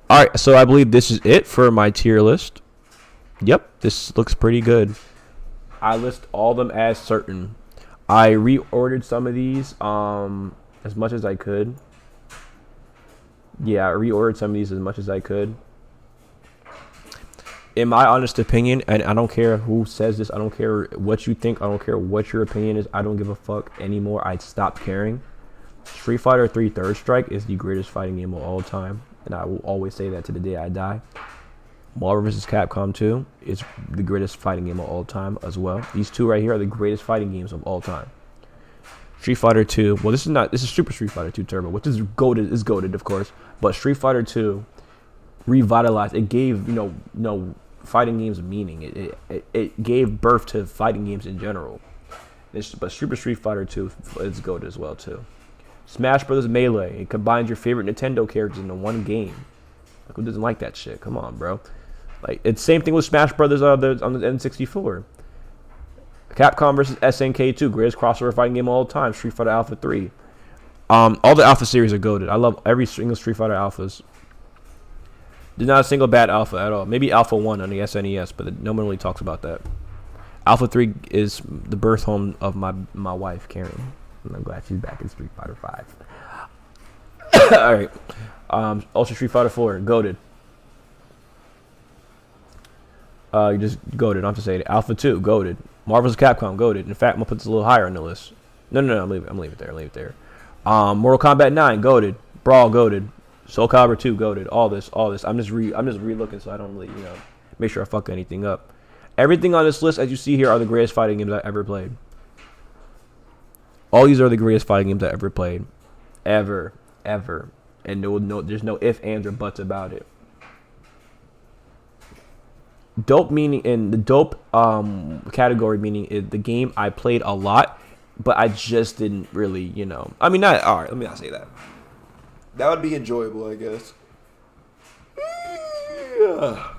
I believe this is it for my tier list. Yep, this looks pretty good. I list all of them as certain. I reordered some of these as much as I could. Yeah, I reordered some of these as much as I could. In my honest opinion, and I don't care who says this, I don't care what you think, I don't care what your opinion is, I don't give a fuck anymore. I stopped caring. Street Fighter 3 Third Strike is the greatest fighting game of all time, and I will always say that to the day I die. Marvel vs. Capcom 2 is the greatest fighting game of all time as well. These two right here are the greatest fighting games of all time. Street Fighter 2, well, this is Super Street Fighter 2 Turbo, which is goated, of course, but Street Fighter 2 revitalized. It gave fighting games meaning. It gave birth to fighting games in general. But Super Street Fighter 2 is goated as well too. Smash Bros. Melee, it combines your favorite Nintendo characters into one game. Like, who doesn't like that shit? Come on, bro. Like, it's same thing with Smash Brothers on the N64. Capcom versus SNK 2, greatest crossover fighting game of all time. Street Fighter Alpha 3. All the Alpha series are goated. I love every single Street Fighter Alphas. There's not a single bad Alpha at all. Maybe Alpha 1 on the SNES, but no one really talks about that. Alpha 3 is the birth home of my wife, Karen. And I'm glad she's back in Street Fighter 5. Alright. Ultra Street Fighter 4, goated. You just goated. I'm just saying it. Alpha 2, goated. Marvel's Capcom, goated. In fact, I'm gonna put this a little higher on the list. No, I'm leaving it there. Leave it there. Mortal Kombat 9, goated. Brawl, goated. Soul Calibur 2, goated. All this. I'm just re-looking, so I don't really, make sure I fuck anything up. Everything on this list, as you see here, are the greatest fighting games I ever played. All these are the greatest fighting games I ever played, ever, and there's no ifs, ands, or buts about it. Dope meaning in the dope category meaning is the game I played a lot, but I just didn't really, I mean, not all right. Let me not say that. That would be enjoyable, I guess. Yeah.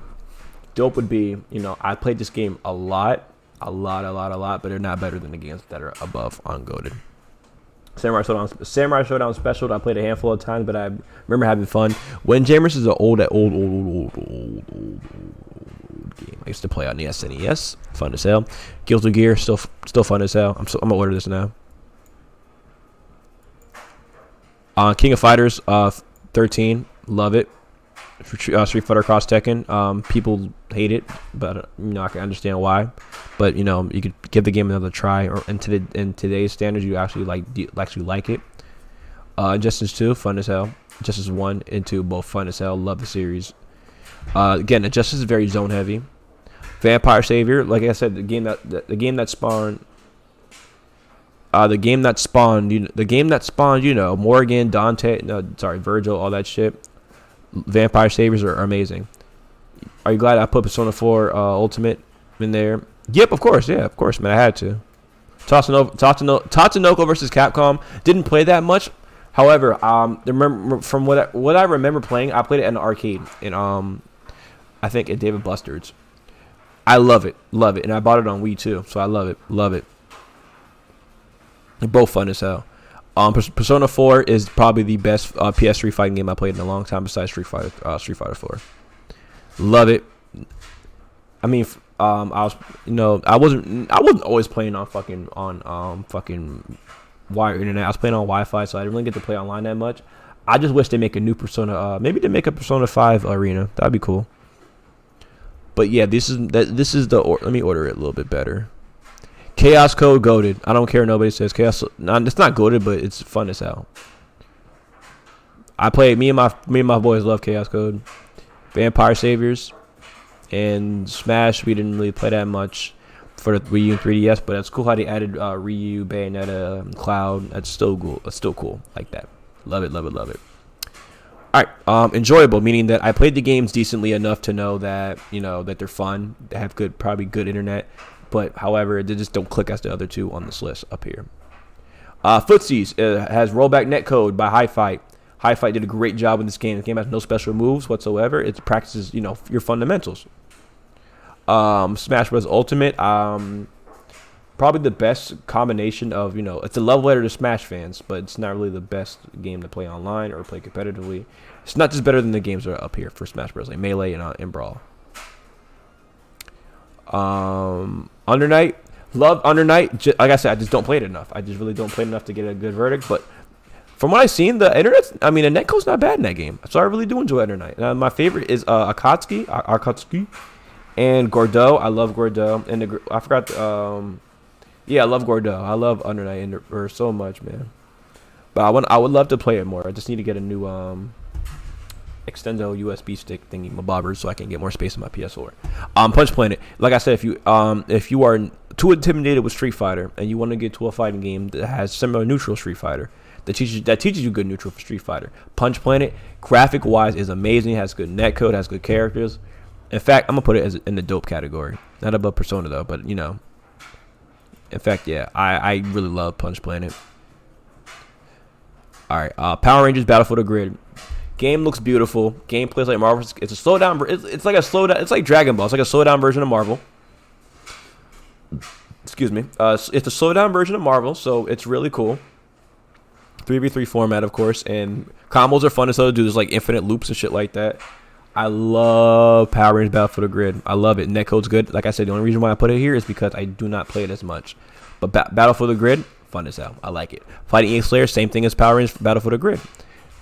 Dope would be, I played this game a lot, but they're not better than the games that are above on goated. Samurai Showdown Special. I played a handful of times, but I remember having fun. Windjammers is an old game I used to play on the SNES. Fun as hell. Guilty Gear, still fun as hell. I'm gonna order this now. King of Fighters 13, love it. Street Fighter Cross Tekken, people hate it, but I can understand why. But you could give the game another try, or in today's standards, you actually like it. Injustice 2, fun as hell. Injustice 1 and 2, both fun as hell. Love the series. Again, Injustice is very zone heavy. Vampire Savior, like I said, the game that spawned, Morgan, Dante, Virgil, all that shit. Vampire Saviors are amazing. Are you glad I put Persona 4 Ultimate in there? Yep, of course. Yeah, of course, man. I had to. Tatsunoko versus Capcom. Didn't play that much. However, from what I remember playing, I played it in an arcade in I think at David Buster's. I love it, and I bought it on Wii too, so I love it. They're both fun as hell. Persona 4 is probably the best PS3 fighting game I played in a long time besides Street Fighter 4. Love it. I mean, I wasn't always playing on fucking wire internet. I was playing on Wi-Fi, so I didn't really get to play online that much. I just wish they make a new Persona. Maybe they make a Persona 5 arena. That'd be cool. But yeah, this is the. Let me order it a little bit better. Chaos Code goated. I don't care. Nobody says Chaos. No, it's not goated, but it's fun as hell. I play. Me and my boys love Chaos Code. Vampire Saviors and Smash. We didn't really play that much for the Wii U and 3DS, but it's cool how they added Ryu, Bayonetta, Cloud. That's still cool. It's still cool like that. Love it. All right, enjoyable, meaning that I played the games decently enough to know that that they're fun. They have probably good internet. But however, they just don't click as the other two on this list up here. Footsies has rollback netcode by Hi-Fi. Hi-Fi did a great job in this game. The game has no special moves whatsoever. It practices, your fundamentals. Smash Bros. Ultimate, probably the best combination of, it's a love letter to Smash fans, but it's not really the best game to play online or play competitively. It's not just better than the games that are up here for Smash Bros. Like Melee and Brawl. Under Night, love Under Night. Like I said, I just don't play it enough. I just really don't play it enough to get a good verdict. But from what I've seen, the netcode's not bad in that game. So I really do enjoy Under Night. My favorite is Akatsuki, and Gordeau. I love Gordeau, and I forgot. I love Gordeau. I love Under Night so much, man. But I would love to play it more. I just need to get a new Extendo USB stick thingy bobbers so I can get more space in my PS4. Punch Planet. Like I said, if you are too intimidated with Street Fighter and you want to get to a fighting game that has similar neutral Street Fighter that teaches you good neutral for Street Fighter, Punch Planet, graphic wise, is amazing. Has good netcode, has good characters. In fact, I'm gonna put it in the dope category. Not above Persona though, but In fact, yeah, I really love Punch Planet. All right, Power Rangers Battle for the Grid. Game looks beautiful. Game plays like Marvel. It's a slow down. It's like a slow down. It's like Dragon Ball. It's like a slow down version of Marvel. Excuse me. It's a slow down version of Marvel, so it's really cool. 3v3 format, of course, and combos are fun as hell to do. There's like infinite loops and shit like that. I love Power Rangers Battle for the Grid. I love it. Netcode's good. Like I said, the only reason why I put it here is because I do not play it as much. But Battle for the Grid, fun as hell. I like it. Fighting Ink Slayer, same thing as Power Rangers Battle for the Grid.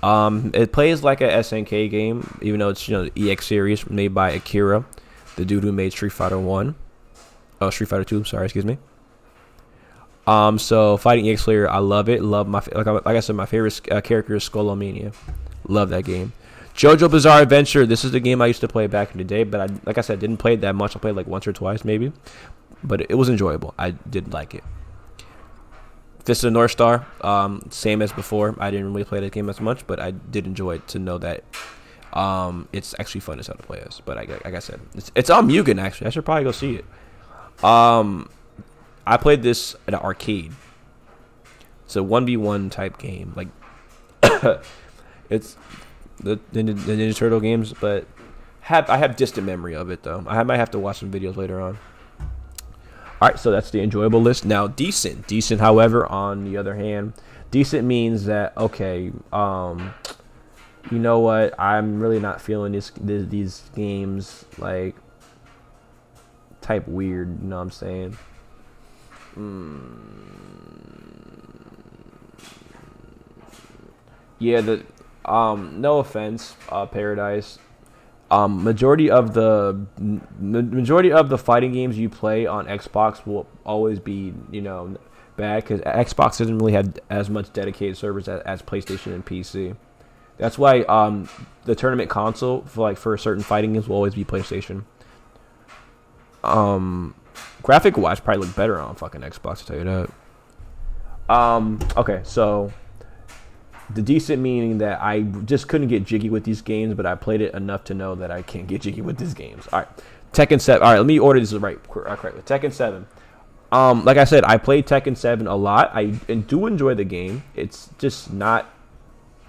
It plays like a SNK game, even though it's the EX series made by Akira, the dude who made Street Fighter 1. Oh, Street Fighter 2. Sorry, excuse me. So Fighting EX Player, I love it. Love like I said, my favorite character is Skullomania. Love that game. JoJo Bizarre Adventure. This is the game I used to play back in the day, but like I said, didn't play it that much. I played like once or twice maybe, but it was enjoyable. I did like it. Fist of the North Star. Same as before. I didn't really play that game as much, but I did enjoy it to know that it's actually fun as hell to play as. But like I said, it's on Mugen actually. I should probably go see it. I played this at an arcade. It's a 1v1 type game. Like it's the Ninja Turtle games, but I have distant memory of it though. I might have to watch some videos later on. All right, so that's the enjoyable list. Now, decent. Decent, however, on the other hand, decent means that okay, you know what? I'm really not feeling these games like type weird. You know what I'm saying? Yeah, no offense, Paradise. Majority of the fighting games you play on Xbox will always be, bad because Xbox doesn't really have as much dedicated servers as PlayStation and PC. That's why the tournament console for certain fighting games will always be PlayStation. Graphic wise, probably look better on fucking Xbox, to tell you that. Okay, so the decent meaning that I just couldn't get jiggy with these games, but I played it enough to know that I can't get jiggy with these games. All right, Tekken 7. All right, let me order this right correctly. Tekken 7. Like I said, I played Tekken 7 a lot. I do enjoy the game. It's just not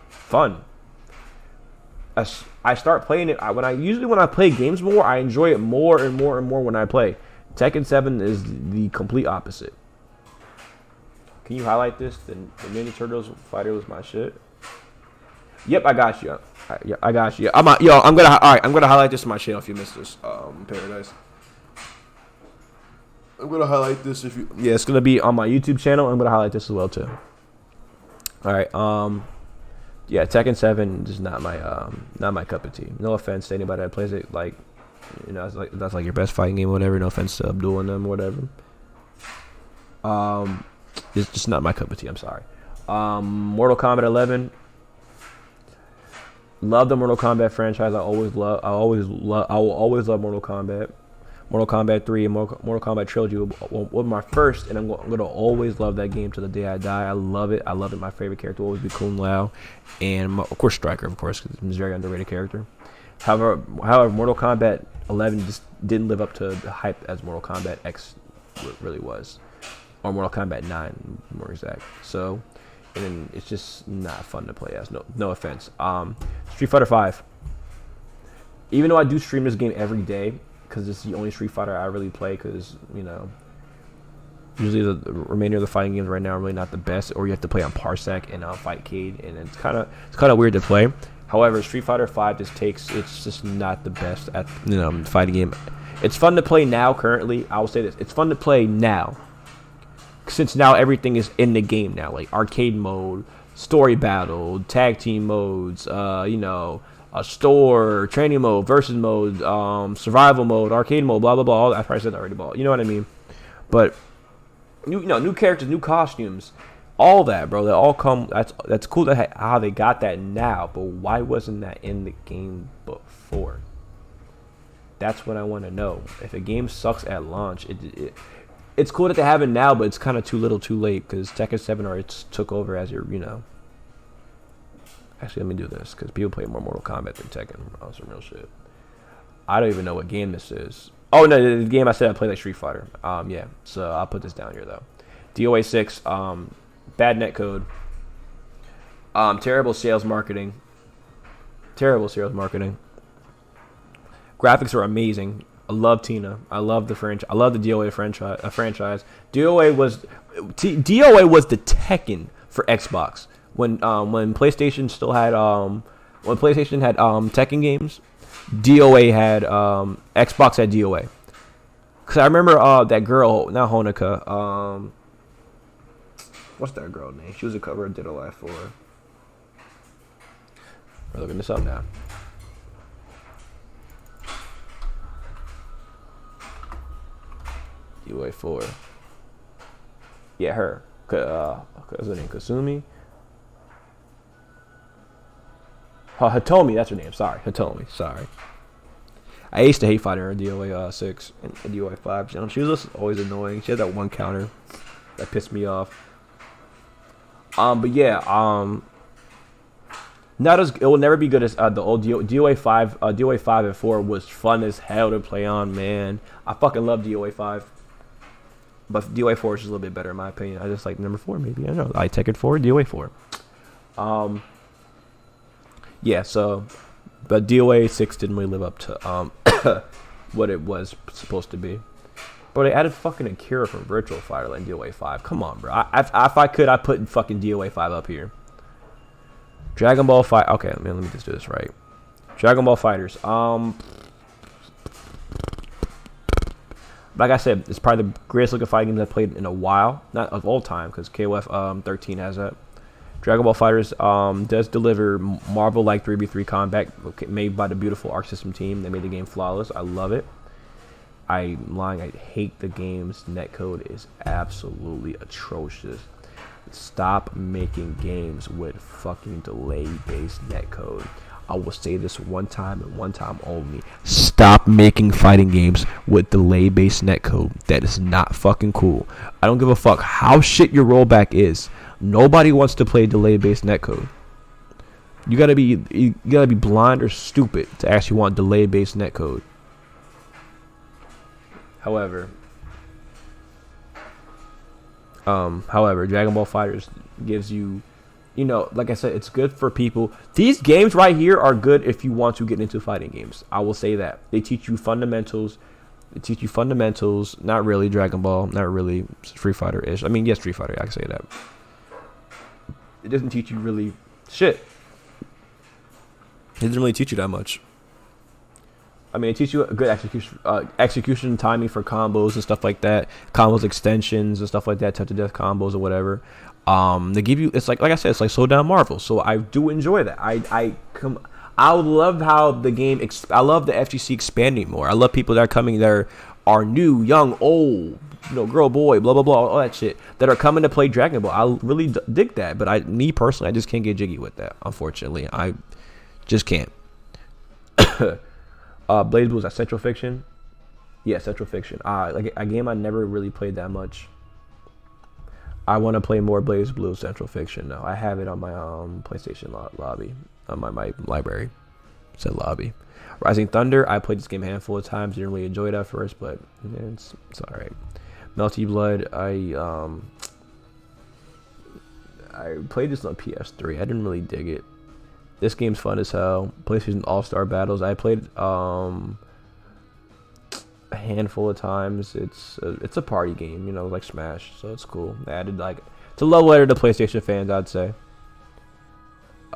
fun. I start playing it when I play games more, I enjoy it more and more and more when I play. Tekken 7 is the complete opposite. Can you highlight this? The Ninja Turtles fighter was my shit. Yep, I got you. I got you. I'm gonna highlight this in my channel if you missed this. Paradise. I'm gonna highlight this if you. Yeah, it's gonna be on my YouTube channel. I'm gonna highlight this as well too. All right. Yeah, Tekken 7 is not my cup of tea. No offense to anybody that plays it. That's like your best fighting game, or whatever. No offense to Abdul and them, or whatever. It's just not my cup of tea. I'm sorry. Mortal Kombat 11. Love the Mortal Kombat franchise. I will always love Mortal Kombat. Mortal Kombat 3 and Mortal Kombat Trilogy were my first, and I'm going to always love that game to the day I die. I love it. My favorite character will always be Kung Lao, and of course Stryker, of course, because he's a very underrated character. However, Mortal Kombat 11 just didn't live up to the hype as Mortal Kombat X really was, or Mortal Kombat 9, more exact. So, and then it's just not fun to play as. No offense. Street Fighter 5. Even though I do stream this game every day, because it's the only Street Fighter I really play, because usually the remainder of the fighting games right now are really not the best, or you have to play on Parsec and Fightcade, and it's kind of weird to play. However, Street Fighter 5 it's just not the best at fighting game. It's fun to play now. Currently, I will say this: it's fun to play now, since now everything is in the game now, like arcade mode, story battle, tag team modes, a store, training mode, versus mode, survival mode, arcade mode, blah blah blah. I probably said that already, ball. You know what I mean? But new characters, new costumes, all that, bro. They all come. That's cool that how they got that now. But why wasn't that in the game before? That's what I want to know. If a game sucks at launch, it's cool that they have it now, but it's kind of too little, too late, because Tekken 7 already took over as your Actually, let me do this, because people play more Mortal Kombat than Tekken. On some real shit. I don't even know what game this is. Oh, no, the game I said I played like Street Fighter. Yeah, so I'll put this down here, though. DOA 6, bad netcode. Terrible sales marketing. Graphics are amazing. I love Tina. I love the franchise. I love the DOA franchise. DOA was the Tekken for Xbox. When PlayStation still had Tekken games, DOA had Xbox had DOA. Cause I remember that girl, not Honoka. What's that girl name? She was a cover of Dead or Alive 4. We're looking this up now. DOA 4. Yeah, her. What's her name? Kasumi? Hitomi, that's her name. Sorry. Hitomi. Sorry. I used to hate fighting her in DOA 6 and DOA 5. She was just always annoying. She had that one counter that pissed me off. But yeah, not as it will never be good as the old DOA 5. DOA 5 and 4 was fun as hell to play on, man. I fucking love DOA 5. But DOA 4 is just a little bit better in my opinion. I just like number 4 maybe. I don't know. I take it 4, DOA 4. Yeah, so but DOA 6 didn't really live up to what it was supposed to be. Bro, they added fucking Akira from Virtual Fighter like DOA 5. Come on, bro. If I could, I'd put fucking DOA 5 up here. Dragon Ball Fight. Okay, man, let me just do this right. Dragon Ball Fighters. Like I said, it's probably the greatest looking fighting games I've played in a while. Not of all time, because KOF 13 has that. Dragon Ball Fighters does deliver Marvel-like 3v3 combat made by the beautiful Arc System team. They made the game flawless. I love it. I'm lying. I hate the game's netcode is absolutely atrocious. Stop making games with fucking delay-based netcode. I will say this one time and one time only. Stop making fighting games with delay-based netcode. That is not fucking cool. I don't give a fuck how shit your rollback is. Nobody wants to play delay-based netcode. You gotta be blind or stupid to actually want delay-based netcode. However, Dragon Ball Fighters gives you, like I said, it's good for people. These games right here are good if you want to get into fighting games. I will say that. They teach you fundamentals. Not really Dragon Ball. Not really Street Fighter-ish. I mean, yes, Street Fighter. I can say that. It doesn't teach you really shit. It doesn't really teach you that much. I mean, it teaches you a good execution timing for combos and stuff like that. Combos extensions and stuff like that. Touch of death combos or whatever. They give you, it's like I said, it's like Slow Down Marvel. So I do enjoy that. I love how the game, I love the FGC expanding more. I love people that are coming there, are new, young, old, girl, boy, blah, blah, blah, all that shit, that are coming to play Dragon Ball. I really dig that. But me personally, I just can't get jiggy with that, unfortunately. I just can't. BlazBlue, is that Central Fiction? Yeah, Central Fiction. Like a game I never really played that much. I want to play more BlazBlue Central Fiction though. I have it on my PlayStation lobby, on my library. Said lobby. Rising Thunder. I played this game a handful of times. Didn't really enjoy it at first, but it's all right. Melty Blood. I played this on PS3. I didn't really dig it. This game's fun as hell. PlayStation All-Star Battles. I played a handful of times. It's a party game, like Smash, so it's cool. They added it's a love letter to PlayStation fans, I'd say.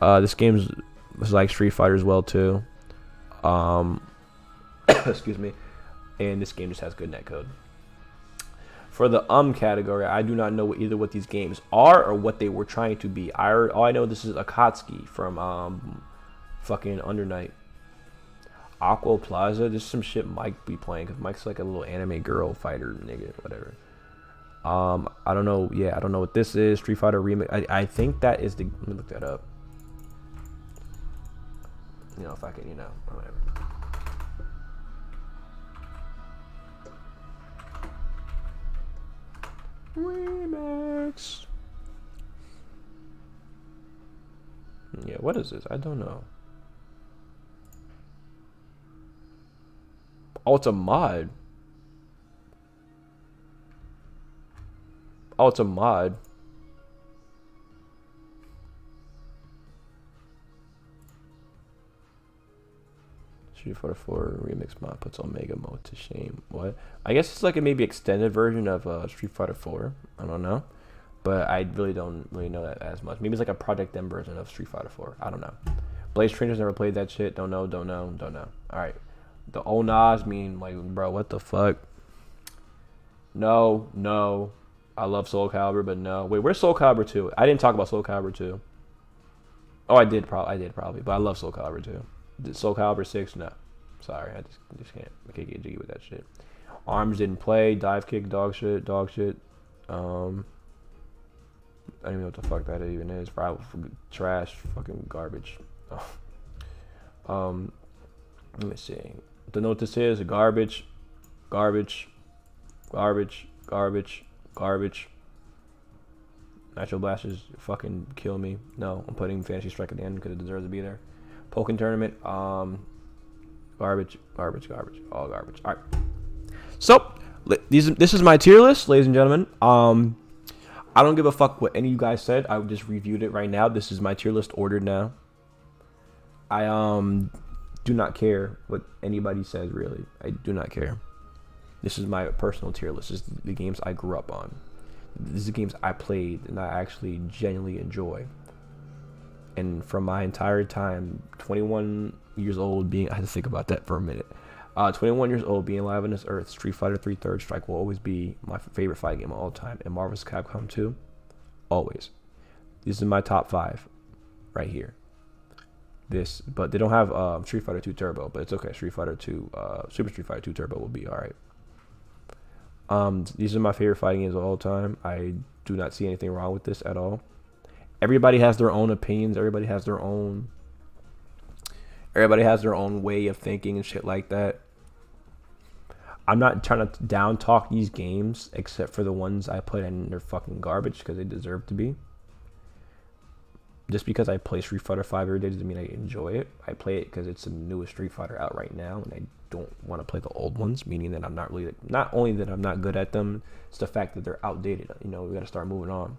This game's was like Street Fighter as well too. Excuse me. And this game just has good netcode. For the category, I do not know what these games are or what they were trying to be. All I know, this is Akatsuki from fucking Under Night. Aqua Plaza, this is some shit Mike be playing, because Mike's like a little anime girl fighter nigga, whatever. I don't know. Yeah, I don't know what this is. Street Fighter Remix. I think that is the. Let me look that up. If I can, whatever. Remix. Yeah, what is this? I don't know. Oh, it's a mod. Oh, it's a mod. Street Fighter 4 Remix mod puts Omega mode to shame. What? I guess it's like a maybe extended version of Street Fighter 4. I don't know. But I really don't know that as much. Maybe it's like a Project M version of Street Fighter 4. I don't know. Blaze Trainers never played that shit. Don't know. Alright. The Onas mean, bro, what the fuck? No. I love Soul Calibur, but no. Wait, where's Soul Calibur 2? I didn't talk about Soul Calibur 2. Oh, I did probably, but I love Soul Calibur 2. Soul Calibur 6, no. Sorry, I just can't. I can't get jiggy with that shit. Arms didn't play. Dive kick, dog shit, dog shit. I don't even know what the fuck that even is. Probably trash, fucking garbage. Let me see. Don't know what this is. Garbage, garbage, garbage, garbage, garbage. Natural Blasters fucking kill me. No, I'm putting Fantasy Strike at the end because it deserves to be there. Pokken Tournament. Garbage, garbage, garbage. All garbage. All right. So this is my tier list, ladies and gentlemen. I don't give a fuck what any of you guys said. I just reviewed it right now. This is my tier list ordered now. I do not care what anybody says, really. I do not care. This is my personal tier list. This is the games I grew up on. This is the games I played and I actually genuinely enjoy. And from my entire time, 21 years old being, I had to think about that for a minute. 21 years old being alive on this earth, Street Fighter 3 Third Strike will always be my favorite fighting game of all time. And Marvel's Capcom 2, always. This is my top 5 right here. But they don't have Street Fighter 2 Turbo, but it's okay. Street Fighter 2, Super Street Fighter 2 Turbo will be alright. These are my favorite fighting games of all time. I do not see anything wrong with this at all. Everybody has their own opinions. Everybody has their own way of thinking and shit like that. I'm not trying to down talk these games, except for the ones I put in. They're fucking garbage because they deserve to be. Just because I play Street Fighter 5 every day doesn't mean I enjoy it. I play it because it's the newest Street Fighter out right now, and I don't want to play the old ones, meaning that I'm not really, not only that I'm not good at them, it's the fact that they're outdated. You know, we got to start moving on.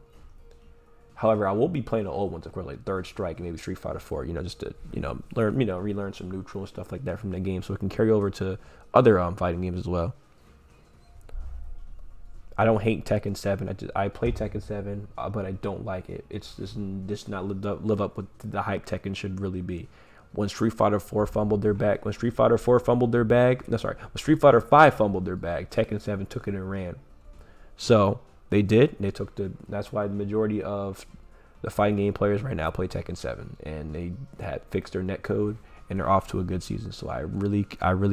However, I will be playing the old ones, of course, like Third Strike and maybe Street Fighter 4, you know, just to, you know, learn, you know, relearn some neutral and stuff like that from the game so it can carry over to other fighting games as well. I don't hate Tekken 7. I play Tekken 7, but I don't like it. It's just not live up with the hype Tekken should really be. When Street Fighter 4 fumbled their bag, when Street Fighter 5 fumbled their bag, Tekken 7 took it and ran. So they did. That's why the majority of the fighting game players right now play Tekken 7, and they had fixed their netcode, and they're off to a good season. So I really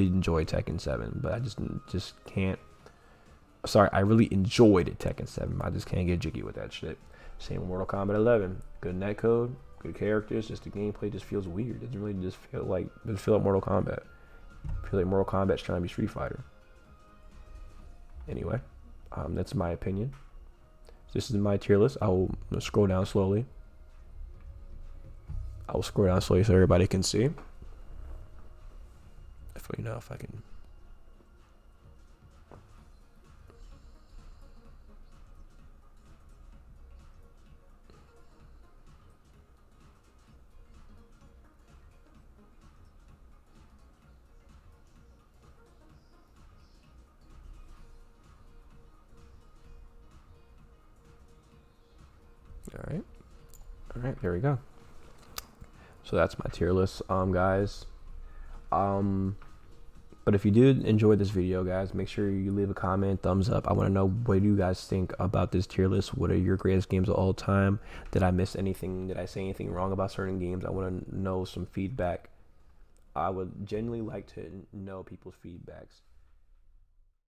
enjoy Tekken 7, but I just can't. Sorry, I really enjoyed Tekken 7. I just can't get jiggy with that shit. Same with Mortal Kombat 11. Good netcode, good characters. Just the gameplay just feels weird. It doesn't really just feel like Mortal Kombat. I feel like Mortal Kombat's trying to be Street Fighter. Anyway, that's my opinion. This is my tier list. I will scroll down slowly. I will scroll down slowly so everybody can see. If I can. All right, there we go. So that's my tier list, guys. But if you did enjoy this video, guys, make sure you leave a comment, thumbs up. I want to know, what do you guys think about this tier list? What are your greatest games of all time? Did I miss anything? Did I say anything wrong about certain games? I want to know some feedback. I would genuinely like to know people's feedbacks.